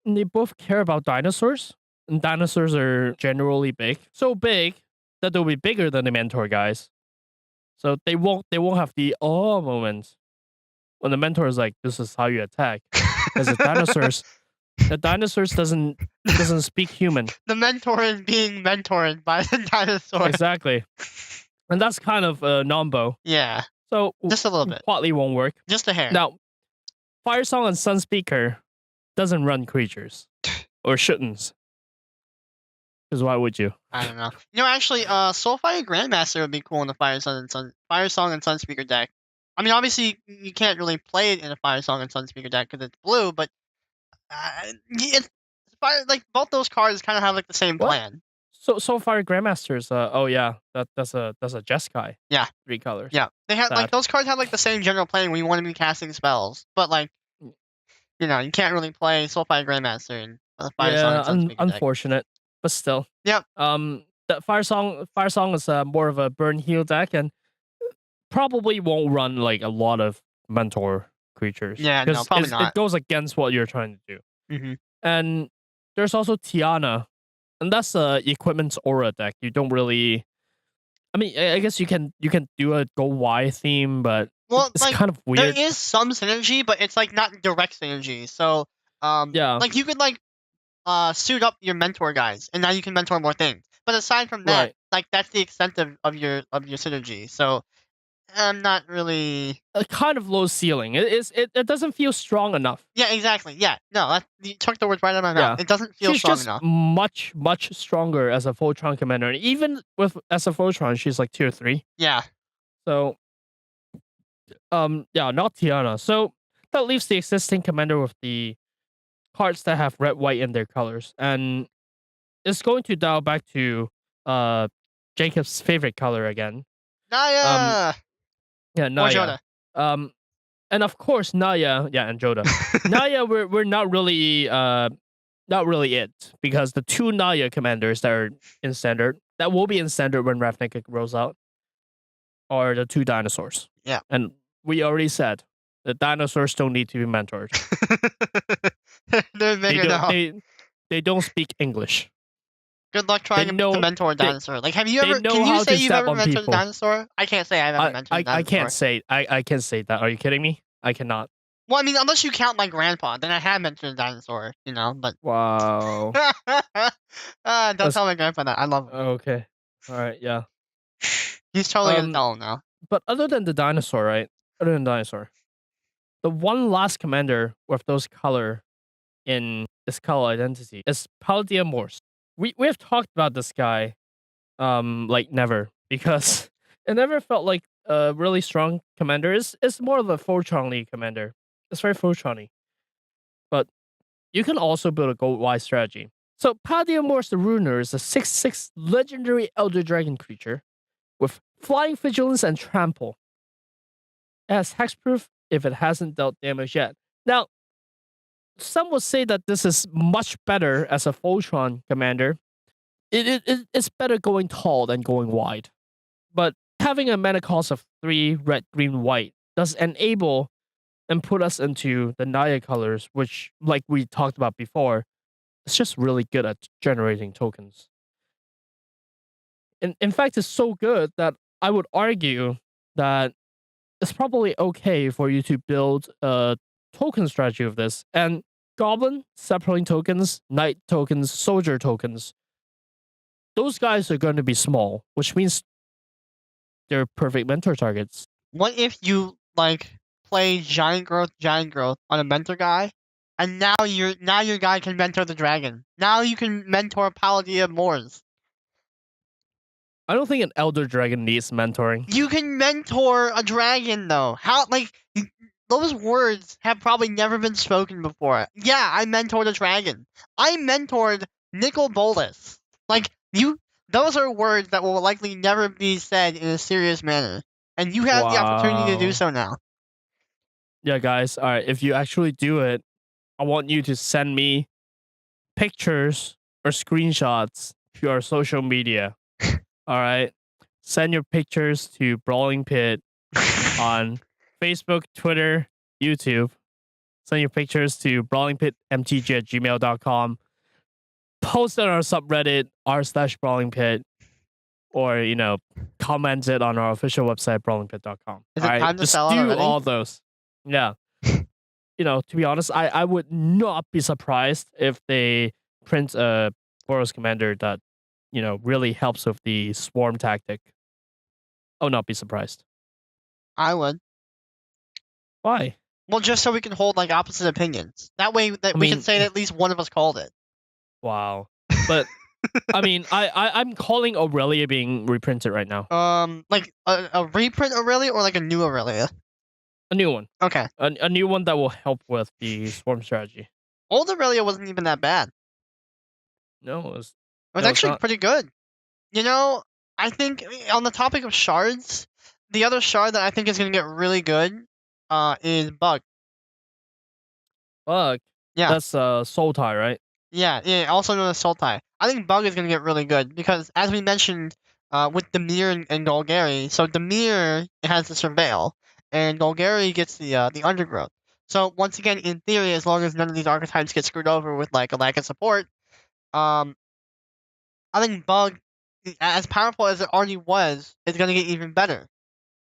Speaker 1: and they both care about dinosaurs. And dinosaurs are generally big, so big that they'll be bigger than the mentor guys. So they won't have the moment when the mentor is like, "This is how you attack," because the dinosaurs doesn't speak human.
Speaker 2: The mentor is being mentored by the dinosaur.
Speaker 1: Exactly, and that's kind of a nombo.
Speaker 2: Yeah,
Speaker 1: So
Speaker 2: just a little bit.
Speaker 1: Huatli won't work.
Speaker 2: Just a hair.
Speaker 1: Now, Fire Song and Sun Speaker doesn't run creatures, or shouldn't. Because why would you?
Speaker 2: I don't know. Actually, Soulfire Grandmaster would be cool in the Fire Song and Sunspeaker deck. I mean, obviously, you can't really play it in a Fire Song and Sunspeaker deck because it's blue, but it's like both those cards kind of have like the same plan.
Speaker 1: So Fire Grandmasters. Oh yeah, that's a Jeskai.
Speaker 2: Yeah,
Speaker 1: 3 colors.
Speaker 2: Yeah, they have like those cards have like the same general plan when you want to be casting spells, but like you can't really play Soulfire Grandmaster in the Fire Song and Sunspeaker deck.
Speaker 1: Unfortunate, but still.
Speaker 2: Yeah.
Speaker 1: The Fire Song is more of a burn heal deck and probably won't run like a lot of mentor creatures.
Speaker 2: Yeah, no, probably not.
Speaker 1: It goes against what you're trying to do.
Speaker 2: Mm-hmm.
Speaker 1: And there's also Tiana, and that's a Equipment's Aura deck. You don't really. I mean, I guess you can do a go Y theme, but it's
Speaker 2: like,
Speaker 1: kind of weird.
Speaker 2: There is some synergy, but it's like not direct synergy. So
Speaker 1: yeah,
Speaker 2: like you could like suit up your mentor guys, and now you can mentor more things. But aside from that, like that's the extent of your synergy. So I'm not really
Speaker 1: a kind of low ceiling. It doesn't feel strong enough.
Speaker 2: Yeah, exactly. Yeah, no, you took the words right out of my mouth. It doesn't feel strong enough.
Speaker 1: She's just much stronger as a Voltron commander. And even as a Voltron, she's like tier 3.
Speaker 2: Yeah.
Speaker 1: So, yeah, not Tiana. So that leaves the existing commander with the cards that have red, white in their colors, and it's going to dial back to Jacob's favorite color again.
Speaker 2: Naya.
Speaker 1: Yeah, Naya.
Speaker 2: Or Joda.
Speaker 1: And of course Naya, yeah, and Joda. Naya, we're not really it, because the 2 Naya commanders that are in standard, that will be in standard when Ravnica rolls out, are the 2 dinosaurs.
Speaker 2: Yeah.
Speaker 1: And we already said the dinosaurs don't need to be mentored.
Speaker 2: They're bigger now.
Speaker 1: They don't speak English.
Speaker 2: Good luck trying to mentor a dinosaur. Like, have you
Speaker 1: they
Speaker 2: ever?
Speaker 1: know
Speaker 2: Can you
Speaker 1: how
Speaker 2: say
Speaker 1: to
Speaker 2: you've
Speaker 1: step
Speaker 2: ever
Speaker 1: on
Speaker 2: mentored a
Speaker 1: people.
Speaker 2: dinosaur? I can't say I've ever mentored a dinosaur.
Speaker 1: I can't say. I can't say that. Are you kidding me? I cannot.
Speaker 2: Well, I mean, unless you count my grandpa, then I have mentored a dinosaur. You know, but
Speaker 1: Wow.
Speaker 2: don't tell my grandpa that. I love him.
Speaker 1: Okay. All right. Yeah.
Speaker 2: He's totally gonna tell him now.
Speaker 1: But other than the dinosaur, right? Other than dinosaur, the one last commander with those color in this color identity is Palladia Morse. We have talked about this guy, like never, because it never felt like a really strong commander. It's more of a Fortran commander. It's very Fortran-y. But you can also build a gold-wise strategy. So Palladia Morse the Ruiner is a 6/6 legendary Elder Dragon creature with Flying Vigilance and Trample. It has hexproof if it hasn't dealt damage yet. Now, some would say that this is much better as a Voltron commander. It's better going tall than going wide. But having a mana cost of 3 red, green, white does enable and put us into the Naya colors, which, like we talked about before, is just really good at generating tokens. In fact, it's so good that I would argue that it's probably okay for you to build a token strategy of this. And Goblin, Sapling tokens, Knight tokens, Soldier tokens, those guys are going to be small, which means they're perfect mentor targets.
Speaker 2: What if you play giant growth on a mentor guy, and now your guy can mentor the dragon. Now you can mentor Palladia Morse.
Speaker 1: I don't think an Elder Dragon needs mentoring.
Speaker 2: You can mentor a dragon though. How those words have probably never been spoken before. Yeah, I mentored a dragon. I mentored Nicol Bolas. Those are words that will likely never be said in a serious manner. And you have the opportunity to do so now.
Speaker 1: Yeah, guys. All right. If you actually do it, I want you to send me pictures or screenshots to our social media. All right. Send your pictures to Brawling Pit on Facebook, Twitter, YouTube. Send your pictures to brawlingpitmtg@gmail.com. Post it on our subreddit, r/brawlingpit, or, comment it on our official website, brawlingpit.com.
Speaker 2: Is it time to sell
Speaker 1: Just do
Speaker 2: already?
Speaker 1: all those. Yeah. To be honest, I would not be surprised if they print a Boros commander that, really helps with the swarm tactic. I would not be surprised.
Speaker 2: I would.
Speaker 1: Why?
Speaker 2: Well, just so we can hold opposite opinions. That way we can say that at least one of us called it.
Speaker 1: Wow. But I'm calling Aurelia being reprinted right now.
Speaker 2: A reprint Aurelia or a new Aurelia?
Speaker 1: A new one.
Speaker 2: Okay.
Speaker 1: A new one that will help with the swarm strategy.
Speaker 2: Old Aurelia wasn't even that bad.
Speaker 1: No, it was
Speaker 2: actually pretty good. I think on the topic of shards, the other shard that I think is going to get really good is Bug.
Speaker 1: Bug?
Speaker 2: Yeah.
Speaker 1: That's Sultai, right?
Speaker 2: Yeah, also known as Sultai. I think Bug is going to get really good because, as we mentioned with Demir and Golgari, so Demir has the Surveil, and Golgari gets the Undergrowth. So, once again, in theory, as long as none of these archetypes get screwed over with a lack of support, I think Bug, as powerful as it already was, is going to get even better.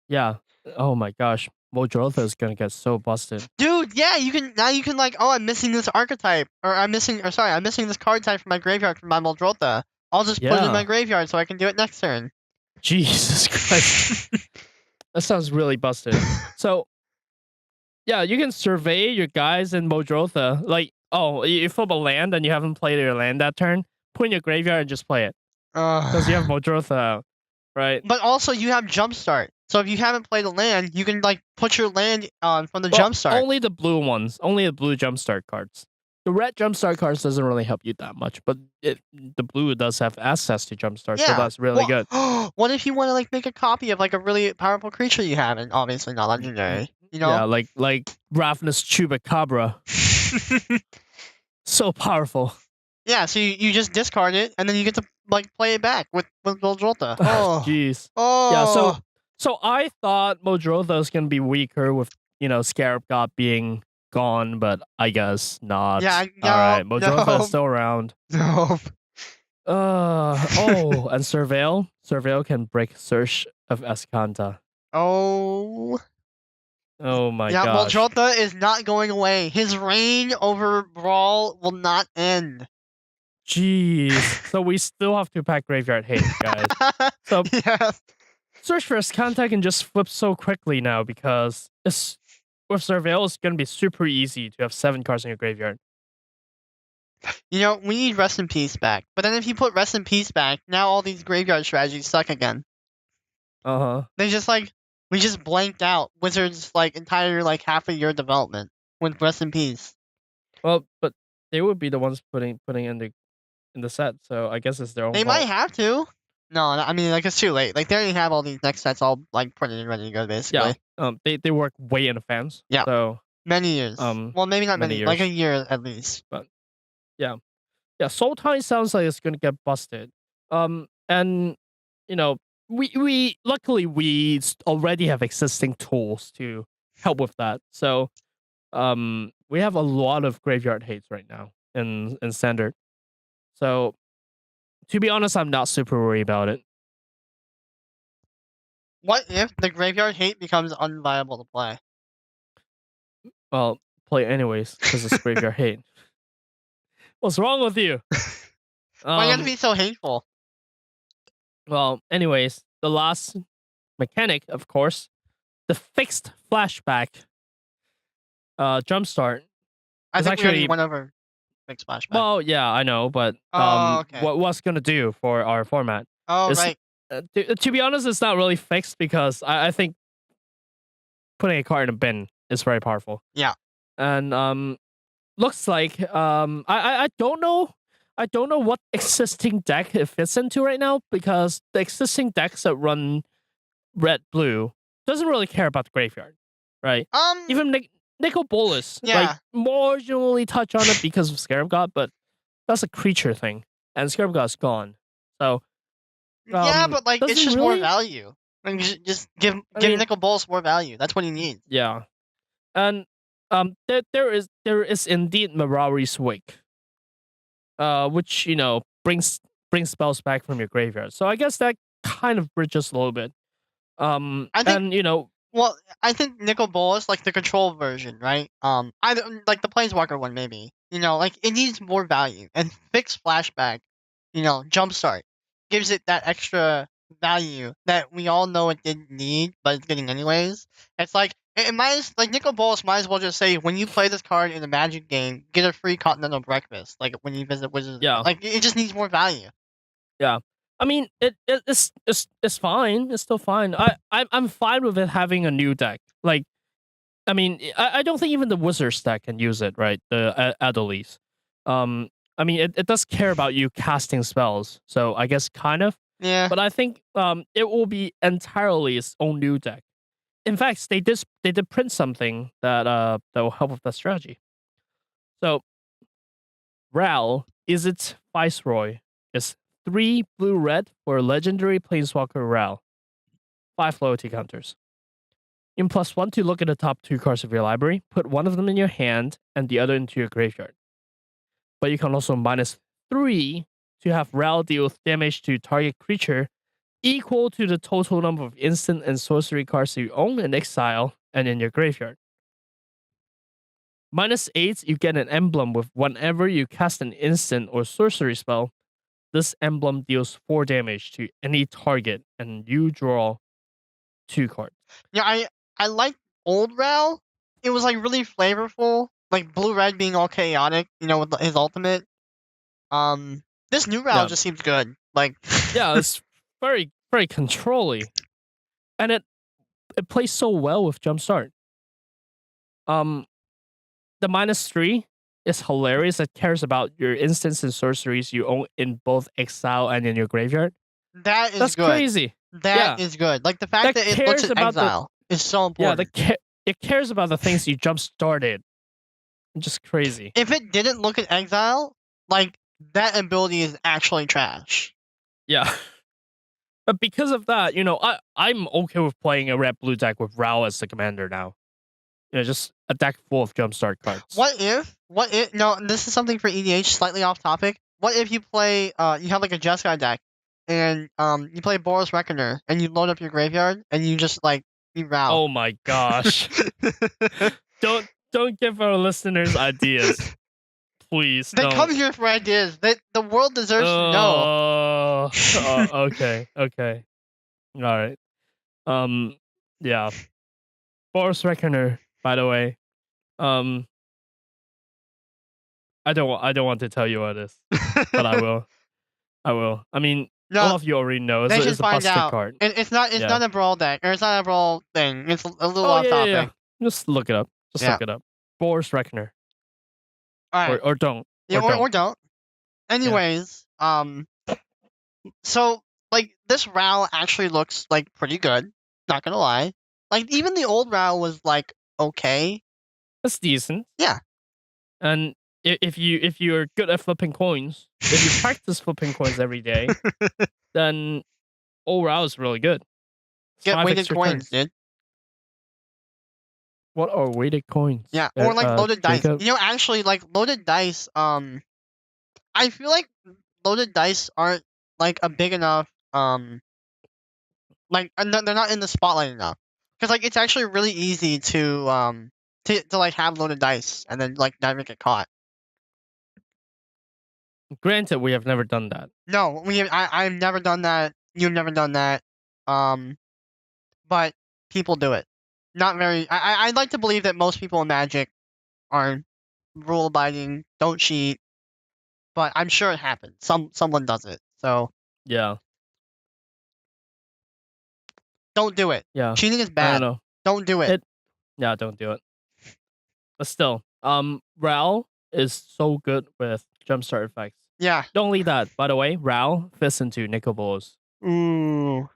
Speaker 1: Yeah. Oh my gosh. Moldrotha is going to get so busted.
Speaker 2: Dude, yeah, you can I'm missing this archetype, or I'm missing this card type from my graveyard from my Moldrotha. I'll just put it in my graveyard so I can do it next turn.
Speaker 1: Jesus Christ. That sounds really busted. So, yeah, you can survey your guys in Moldrotha. You flip a land and you haven't played your land that turn, put in your graveyard and just play it. Because you have Moldrotha out, right?
Speaker 2: But also you have Jumpstart. So if you haven't played a land, you can put your land on from the Jumpstart.
Speaker 1: Only the blue ones. Only the blue Jumpstart cards. The red Jumpstart cards doesn't really help you that much, but the blue does have access to Jumpstart, so that's really good.
Speaker 2: What if you want to make a copy of a really powerful creature you have, and obviously not legendary?
Speaker 1: Yeah, like Ravenous Chupacabra. So powerful.
Speaker 2: Yeah, so you just discard it, and then you get to play it back with Moldrotha.
Speaker 1: Oh, jeez.
Speaker 2: Oh.
Speaker 1: Yeah, so I thought Moldrotha was gonna be weaker with Scarab God being gone, but I guess not.
Speaker 2: Yeah.
Speaker 1: All right, Moldrotha is still around.
Speaker 2: No.
Speaker 1: And Surveil. Surveil can break Search of Escanta.
Speaker 2: Oh.
Speaker 1: Oh my
Speaker 2: Yeah, well,
Speaker 1: gosh.
Speaker 2: Jota is not going away. His reign over Brawl will not end.
Speaker 1: Jeez. So we still have to pack Graveyard Hate, guys. So
Speaker 2: Yes.
Speaker 1: Search for Escanta can just flip so quickly now because with Surveil, it's going to be super easy to have 7 cards in your graveyard.
Speaker 2: We need Rest in Peace back. But then if you put Rest in Peace back, now all these graveyard strategies suck again.
Speaker 1: Uh-huh.
Speaker 2: They just we just blanked out Wizards entire half a year development with Rest in Peace.
Speaker 1: Well, but they would be the ones putting in the set, so I guess it's their own
Speaker 2: They
Speaker 1: fault.
Speaker 2: might have to. No, I mean it's too late. They already have all these next sets all printed and ready to go basically.
Speaker 1: Yeah. They work way in advance.
Speaker 2: Yeah.
Speaker 1: So
Speaker 2: many years. Well, maybe not many, like a year at least.
Speaker 1: But yeah. Sultai sounds like it's gonna get busted. And we luckily we already have existing tools to help with that. So we have a lot of graveyard hates right now in standard. So to be honest, I'm not super worried about it.
Speaker 2: What if the graveyard hate becomes unviable to play?
Speaker 1: Well, play anyways because it's graveyard hate. What's wrong with you?
Speaker 2: Why you gotta be so hateful?
Speaker 1: Well, anyways, the last mechanic, of course, the fixed flashback jumpstart.
Speaker 2: I think we
Speaker 1: actually
Speaker 2: already went over fixed flashback.
Speaker 1: Well, yeah, I know, but
Speaker 2: okay.
Speaker 1: what's gonna do for our format?
Speaker 2: Oh, right.
Speaker 1: To be honest, it's not really fixed because I think putting a card in a bin is very powerful.
Speaker 2: Yeah.
Speaker 1: And looks like I don't know. I don't know what existing deck it fits into right now because the existing decks that run red blue doesn't really care about the graveyard, right? Even Nicol Bolas marginally touch on it because of Scarab God, but that's a creature thing, and Scarab God's gone. So
Speaker 2: yeah, but it's just more value. Just give Nicol Bolas more value. That's what he needs.
Speaker 1: Yeah, and there is indeed Mirari's Wake, which brings spells back from your graveyard. So I guess that kind of bridges a little bit. I
Speaker 2: think Nicol Bolas, the control version, right? Either the Planeswalker one, maybe. It needs more value, and fixed flashback, jumpstart gives it that extra value that we all know it didn't need, but it's getting anyways. It's it might Nicol Bolas might as well just say when you play this card in a Magic game, get a free continental breakfast. When you visit Wizards, it just needs more value.
Speaker 1: Yeah. I mean, it's fine. It's still fine. I'm fine with it having a new deck. I mean, I don't think even the Wizards deck can use it, right? The Adolis. I mean, it does care about you casting spells, so I guess kind of.
Speaker 2: Yeah.
Speaker 1: But I think it will be entirely its own new deck. In fact, they did print something that will help with that strategy. So, Ral is its Viceroy. Is 3 blue-red for legendary Planeswalker Ral. 5 loyalty counters. In +1 to look at the top 2 cards of your library, put one of them in your hand and the other into your graveyard. But you can also -3 to have Ral deal damage to target creature equal to the total number of instant and sorcery cards you own in exile and in your graveyard. -8, you get an emblem with whenever you cast an instant or sorcery spell, this emblem deals 4 damage to any target, and you draw 2 cards.
Speaker 2: Yeah, I like old Ral. It was really flavorful, blue-red being all chaotic, with his ultimate. This new Ral just seems good.
Speaker 1: Yeah, it's very, very controlly. And it plays so well with Jumpstart. The -3 is hilarious. It cares about your instants and sorceries you own in both exile and in your graveyard.
Speaker 2: That's
Speaker 1: good. Crazy.
Speaker 2: That is good. The fact that it looks at exile is so important.
Speaker 1: Yeah, it cares about the things you jump started. Just crazy.
Speaker 2: If it didn't look at exile, that ability is actually trash.
Speaker 1: Yeah. But because of that, I'm okay with playing a red blue deck with Ral as the commander now. Just a deck full of jumpstart cards.
Speaker 2: What if? No, this is something for EDH, slightly off topic. what if you play you have like a Jeskai deck, and you play Boros Reckoner, and you load up your graveyard, and you just like you Ral.
Speaker 1: Oh my gosh. Don't give our listeners ideas. Please
Speaker 2: They
Speaker 1: don't.
Speaker 2: come here for ideas. The world deserves to know.
Speaker 1: Okay. All right. Yeah. Boris Reckoner, by the way. I don't want to tell you what it is, but I will. I mean, a
Speaker 2: No,
Speaker 1: lot of you already know.
Speaker 2: they should
Speaker 1: It's a
Speaker 2: find
Speaker 1: busted
Speaker 2: out.
Speaker 1: card.
Speaker 2: It's not
Speaker 1: Yeah.
Speaker 2: a Brawl deck, or it's not a Brawl thing. It's a little
Speaker 1: Oh
Speaker 2: off
Speaker 1: yeah.
Speaker 2: topic.
Speaker 1: Just look it up.
Speaker 2: Yeah.
Speaker 1: Look it up. Boris Reckoner.
Speaker 2: All right.
Speaker 1: Or don't.
Speaker 2: Yeah, or don't. Anyways, so like this Ral actually looks like pretty good. Not gonna lie. Like even the old Ral was like okay.
Speaker 1: That's decent.
Speaker 2: Yeah.
Speaker 1: And if you're good at flipping coins, if you practice flipping coins every day, then overall is really good. It's
Speaker 2: Get
Speaker 1: 5
Speaker 2: weighted
Speaker 1: extra
Speaker 2: coins,
Speaker 1: turns.
Speaker 2: dude.
Speaker 1: What are weighted coins?
Speaker 2: Yeah, or like loaded dice.
Speaker 1: Jacob?
Speaker 2: You know, actually, like loaded dice. I feel like loaded dice aren't like a big enough. Like they're not in the spotlight enough. Because like it's actually really easy to like have loaded dice and then like never get caught.
Speaker 1: Granted, we have never done that.
Speaker 2: No, I've never done that. You've never done that. But people do it. Not very. I'd like to believe that most people in Magic are rule abiding, don't cheat. But I'm sure it happens. Someone does it. So
Speaker 1: Yeah.
Speaker 2: don't do it.
Speaker 1: Yeah.
Speaker 2: Cheating is
Speaker 1: I
Speaker 2: bad.
Speaker 1: don't know.
Speaker 2: Don't do it.
Speaker 1: Yeah, don't do it. But still, Ral is so good with jumpstart effects.
Speaker 2: Yeah.
Speaker 1: Not only that, by the way, Ral fits into Nicol Bolas.
Speaker 2: Ooh.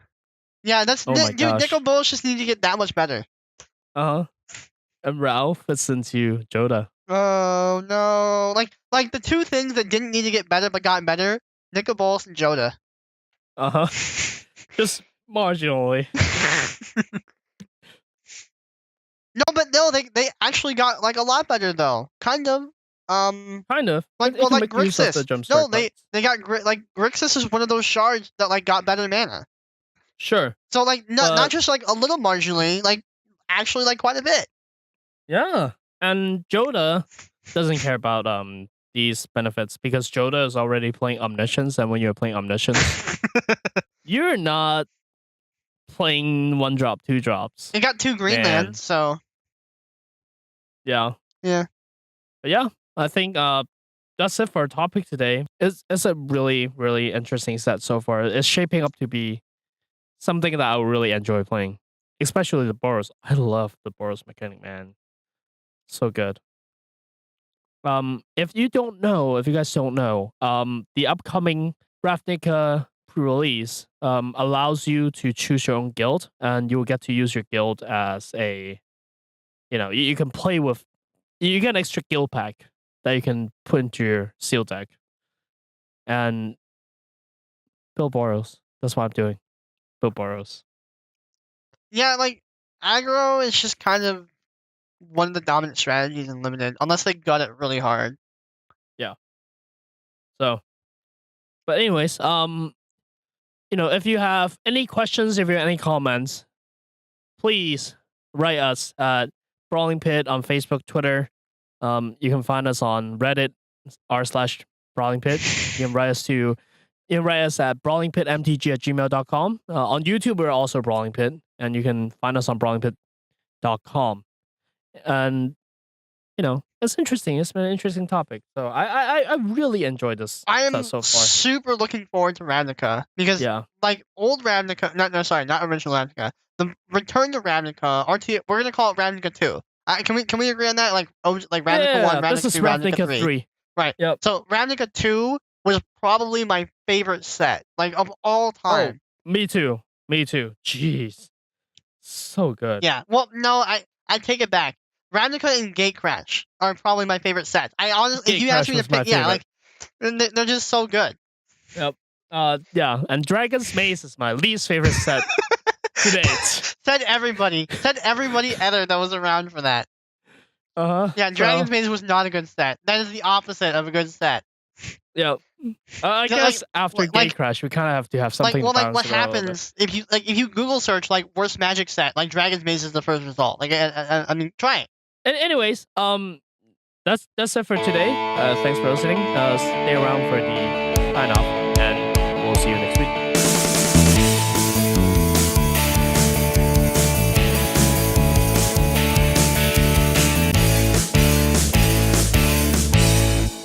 Speaker 2: Yeah, that's
Speaker 1: Oh my
Speaker 2: dude.
Speaker 1: gosh.
Speaker 2: Nicol Bolas just need to get that much better.
Speaker 1: And Ral fits into Joda.
Speaker 2: Oh no! Like the two things that didn't need to get better but got better: Nicol Bolas and Joda.
Speaker 1: Just marginally.
Speaker 2: No, but no, they actually got like a lot better though. Kind of.
Speaker 1: Kind of.
Speaker 2: Like
Speaker 1: It
Speaker 2: well,
Speaker 1: can
Speaker 2: like
Speaker 1: make use of the
Speaker 2: Grixis.
Speaker 1: jumpstart
Speaker 2: No,
Speaker 1: cards.
Speaker 2: they got like Grixis is one of those shards that like got better mana.
Speaker 1: Sure.
Speaker 2: So like not
Speaker 1: But-
Speaker 2: just like a little marginally, like actually like quite a bit.
Speaker 1: Yeah. And Joda doesn't care about these benefits because Joda is already playing Omniscience, and when you're playing Omniscience, you're not playing 1 drop, 2 drops.
Speaker 2: It got 2 green
Speaker 1: Man.
Speaker 2: lands, so
Speaker 1: Yeah.
Speaker 2: Yeah.
Speaker 1: But yeah, I think that's it for our topic today. It's a really, really interesting set so far. It's shaping up to be something that I would really enjoy playing. Especially the Boros. I love the Boros mechanic, man. So good. If you guys don't know, the upcoming Ravnica pre-release allows you to choose your own guild, and you will get to use your guild as a, you can play with, you get an extra guild pack that you can put into your seal deck, and build Boros. That's what I'm doing. Build Boros.
Speaker 2: yeah, like aggro is just kind of one of the dominant strategies in limited, unless they gut it really hard.
Speaker 1: So, but anyways, if you have any questions, if you have any comments, please write us at Brawling Pit on Facebook, Twitter. You can find us on Reddit r/Brawling Pit. You can write us at brawlingpitmtg@gmail.com. On YouTube, we're also Brawling Pit, and you can find us on brawlingpit.com. And it's interesting. It's been an interesting topic. So I really enjoyed this
Speaker 2: I am
Speaker 1: set so far.
Speaker 2: super looking forward to Ravnica because
Speaker 1: Yeah.
Speaker 2: like old Ravnica, not original Ravnica. The Return to Ravnica, we're gonna call it Ravnica 2. Can we agree on that? Like Ravnica 1, Ravnica
Speaker 1: this is
Speaker 2: 2, Ravnica 3.
Speaker 1: Right. Yep.
Speaker 2: So Ravnica 2 was probably my favorite set, like of all time.
Speaker 1: Me too. Jeez. So good.
Speaker 2: Yeah. Well, no, I take it back. Ravnica and Gatecrash are probably my favorite sets. I honestly, if you ask me to
Speaker 1: Gatecrash was my
Speaker 2: pick, yeah, like
Speaker 1: favorite.
Speaker 2: they're just so good.
Speaker 1: Yep. Yeah, and Dragon's Maze is my least favorite set to date.
Speaker 2: Said everybody ever that was around for that.
Speaker 1: Yeah,
Speaker 2: Dragon's Maze was not a good set. That is the opposite of a good set.
Speaker 1: Yeah. I
Speaker 2: Just,
Speaker 1: guess after Gate
Speaker 2: like
Speaker 1: Crash, we kind of have to have something to
Speaker 2: what
Speaker 1: balance it out a little bit.
Speaker 2: happens if you Google search like worst magic set, like Dragon's Maze is the first result. Like I mean, try it.
Speaker 1: Anyways, that's it for today. Thanks for listening. Stay around for the sign off, and we'll see you next week.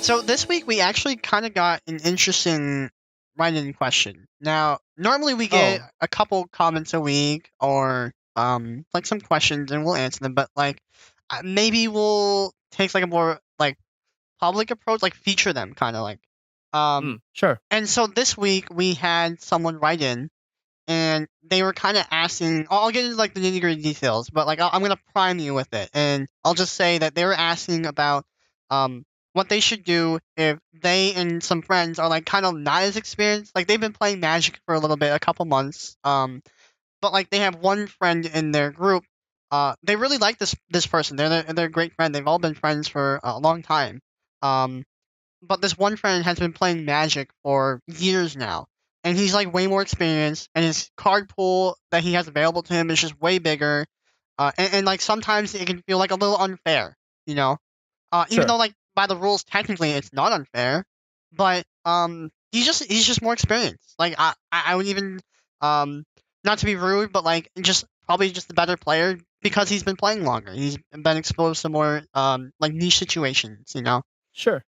Speaker 2: So this week we actually kind of got an interesting write-in question. Now, normally we get a couple comments a week or like some questions and we'll answer them, but like maybe we'll take like a more like public approach, like feature them kind of like.
Speaker 1: Sure.
Speaker 2: And so this week we had someone write in and they were kind of asking. I'll get into like the nitty gritty details, but like I'm gonna prime you with it, and I'll just say that they were asking about what they should do if they and some friends are like kind of not as experienced. Like they've been playing Magic for a little bit, a couple months, but like they have one friend in their group. They really like this person. They're a great friend. They've all been friends for a long time. But this one friend has been playing Magic for years now, and he's like way more experienced, and his card pool that he has available to him is just way bigger. And like sometimes it can feel like a little unfair, you know. Even
Speaker 1: Sure.
Speaker 2: though like by the rules technically it's not unfair, but he's just more experienced. Like I would even not to be rude, but like just probably just a better player because he's been playing longer. He's been exposed to more like niche situations, you know.
Speaker 1: Sure.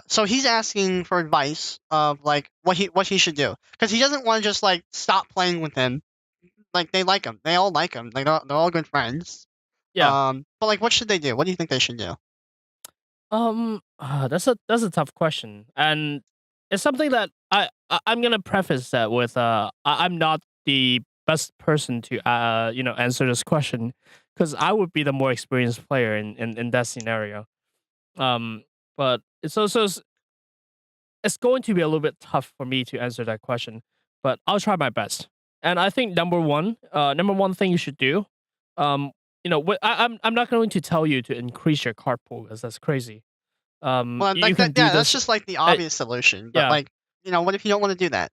Speaker 2: So he's asking for advice of like what he should do because he doesn't want to just like stop playing with him. Like they like him, they all like him. Like they're all good friends.
Speaker 1: Yeah.
Speaker 2: But like what should they do? What do you think they should do?
Speaker 1: That's a tough question, and it's something that I'm gonna preface that with I'm not the best person to answer this question because I would be the more experienced player in that scenario. Um, but it's going to be a little bit tough for me to answer that question, but I'll try my best. And I think number one thing you should do, I'm not going to tell you to increase your card pool because that's crazy.
Speaker 2: Well,
Speaker 1: You
Speaker 2: like
Speaker 1: can
Speaker 2: that,
Speaker 1: do
Speaker 2: yeah, that's
Speaker 1: this.
Speaker 2: just like the
Speaker 1: Uh,
Speaker 2: obvious solution. But
Speaker 1: yeah.
Speaker 2: like, what if you don't want to do that?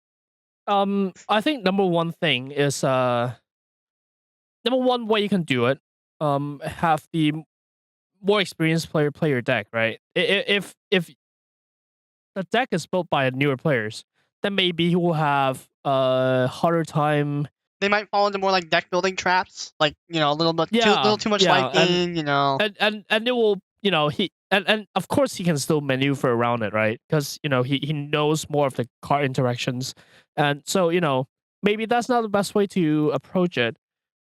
Speaker 1: I think number one thing is number one way you can do it. Have the more experienced player play your deck, right? If the deck is built by newer players, then maybe he will have a harder time.
Speaker 2: They might fall into more like deck building traps, like a little bit too much
Speaker 1: Yeah,
Speaker 2: life gain,
Speaker 1: and it will, he and of course he can still maneuver around it, right? Because he knows more of the card interactions, and so maybe that's not the best way to approach it.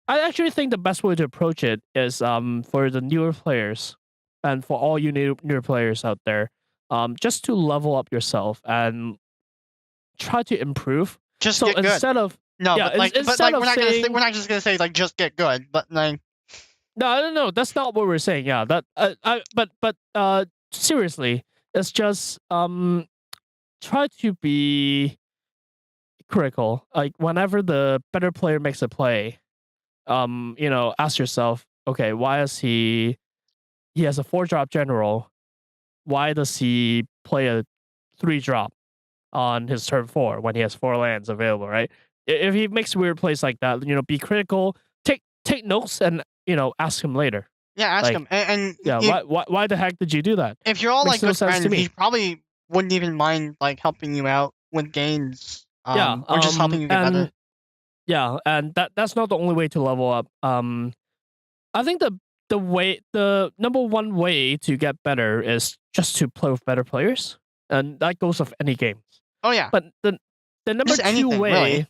Speaker 1: I actually think the best way to approach it is for the newer players, and for all you newer players out there, just to level up yourself and try to improve.
Speaker 2: Just
Speaker 1: So
Speaker 2: get good.
Speaker 1: instead of
Speaker 2: No,
Speaker 1: yeah,
Speaker 2: but like,
Speaker 1: instead of saying
Speaker 2: we're not just gonna say like just get good, but like
Speaker 1: no, that's not what we're saying. Yeah, that but seriously, it's just try to be critical. Like whenever the better player makes a play, ask yourself, okay, why is he has a 4-drop general? Why does he play a 3-drop on his turn 4 when he has 4 lands available, right? If he makes weird plays like that, be critical, take notes, and ask him later.
Speaker 2: yeah, ask
Speaker 1: Like,
Speaker 2: him. And
Speaker 1: yeah, why the heck did you do that?
Speaker 2: if you're all
Speaker 1: Makes
Speaker 2: like
Speaker 1: no
Speaker 2: good
Speaker 1: sense to
Speaker 2: friends,
Speaker 1: me.
Speaker 2: he probably wouldn't even mind like helping you out with games,
Speaker 1: Yeah,
Speaker 2: or just helping you get better.
Speaker 1: Yeah, and that's not the only way to level up. I think the number one way to get better is just to play with better players, and that goes with any games.
Speaker 2: Oh yeah,
Speaker 1: But the number
Speaker 2: just
Speaker 1: two
Speaker 2: anything
Speaker 1: way,
Speaker 2: really.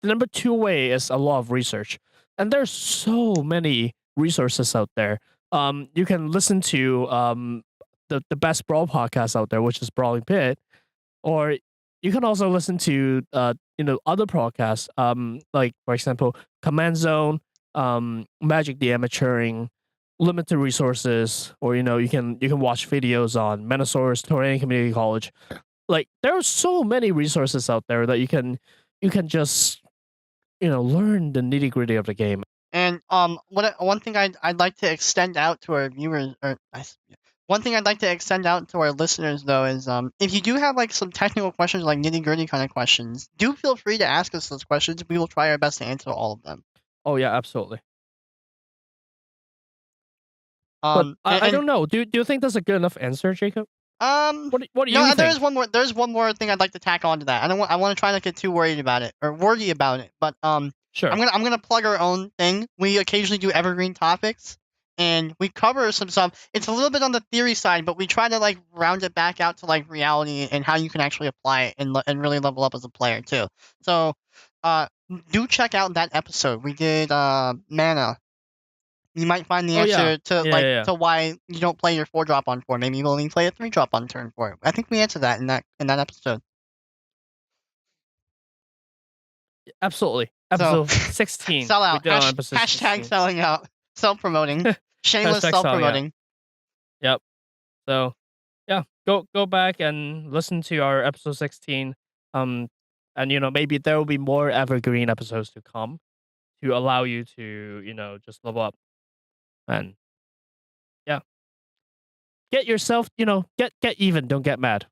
Speaker 1: the number two way is a lot of research, and there's so many resources out there. You can listen to the best Brawl podcast out there, which is Brawling Pit, or you can also listen to other podcasts, like for example Command Zone, Magic the Amateuring, Limited Resources, or you can watch videos on Menosaurus, Torranian Community College. Like there are so many resources out there that you can just learn the nitty gritty of the game.
Speaker 2: And one thing I'd like to extend out to our viewers or One thing I'd like to extend out to our listeners, though, is if you do have like some technical questions, like nitty gritty kind of questions, do feel free to ask us those questions. We will try our best to answer all of them.
Speaker 1: Oh yeah, absolutely. But I
Speaker 2: And
Speaker 1: don't know. Do you think that's a good enough answer, Jacob? What do
Speaker 2: no,
Speaker 1: you
Speaker 2: there is
Speaker 1: think?
Speaker 2: one more. There's one more thing I'd like to tack on to that. I want to try not to get too worried about it or wordy about it. But
Speaker 1: Sure.
Speaker 2: I'm gonna plug our own thing. We occasionally do evergreen topics, and we cover some stuff. It's a little bit on the theory side, but we try to like round it back out to like reality and how you can actually apply it and really level up as a player too. So, do check out that episode. We did mana. You might find the
Speaker 1: Oh yeah.
Speaker 2: answer to
Speaker 1: Yeah, yeah,
Speaker 2: to why you don't play your 4-drop on 4. Maybe you only play a 3-drop on turn 4. I think we answered that in that episode.
Speaker 1: yeah. Absolutely.
Speaker 2: So
Speaker 1: Episode 16.
Speaker 2: sell
Speaker 1: We
Speaker 2: out.
Speaker 1: did on episode
Speaker 2: Hashtag
Speaker 1: 16.
Speaker 2: selling out. Self promoting. Shameless
Speaker 1: Hashtag
Speaker 2: self
Speaker 1: selling out.
Speaker 2: promoting.
Speaker 1: Yep. So yeah, go back and listen to our episode 16. Um, and maybe there will be more evergreen episodes to come to allow you to just level up and yeah, get yourself get even. Don't get mad.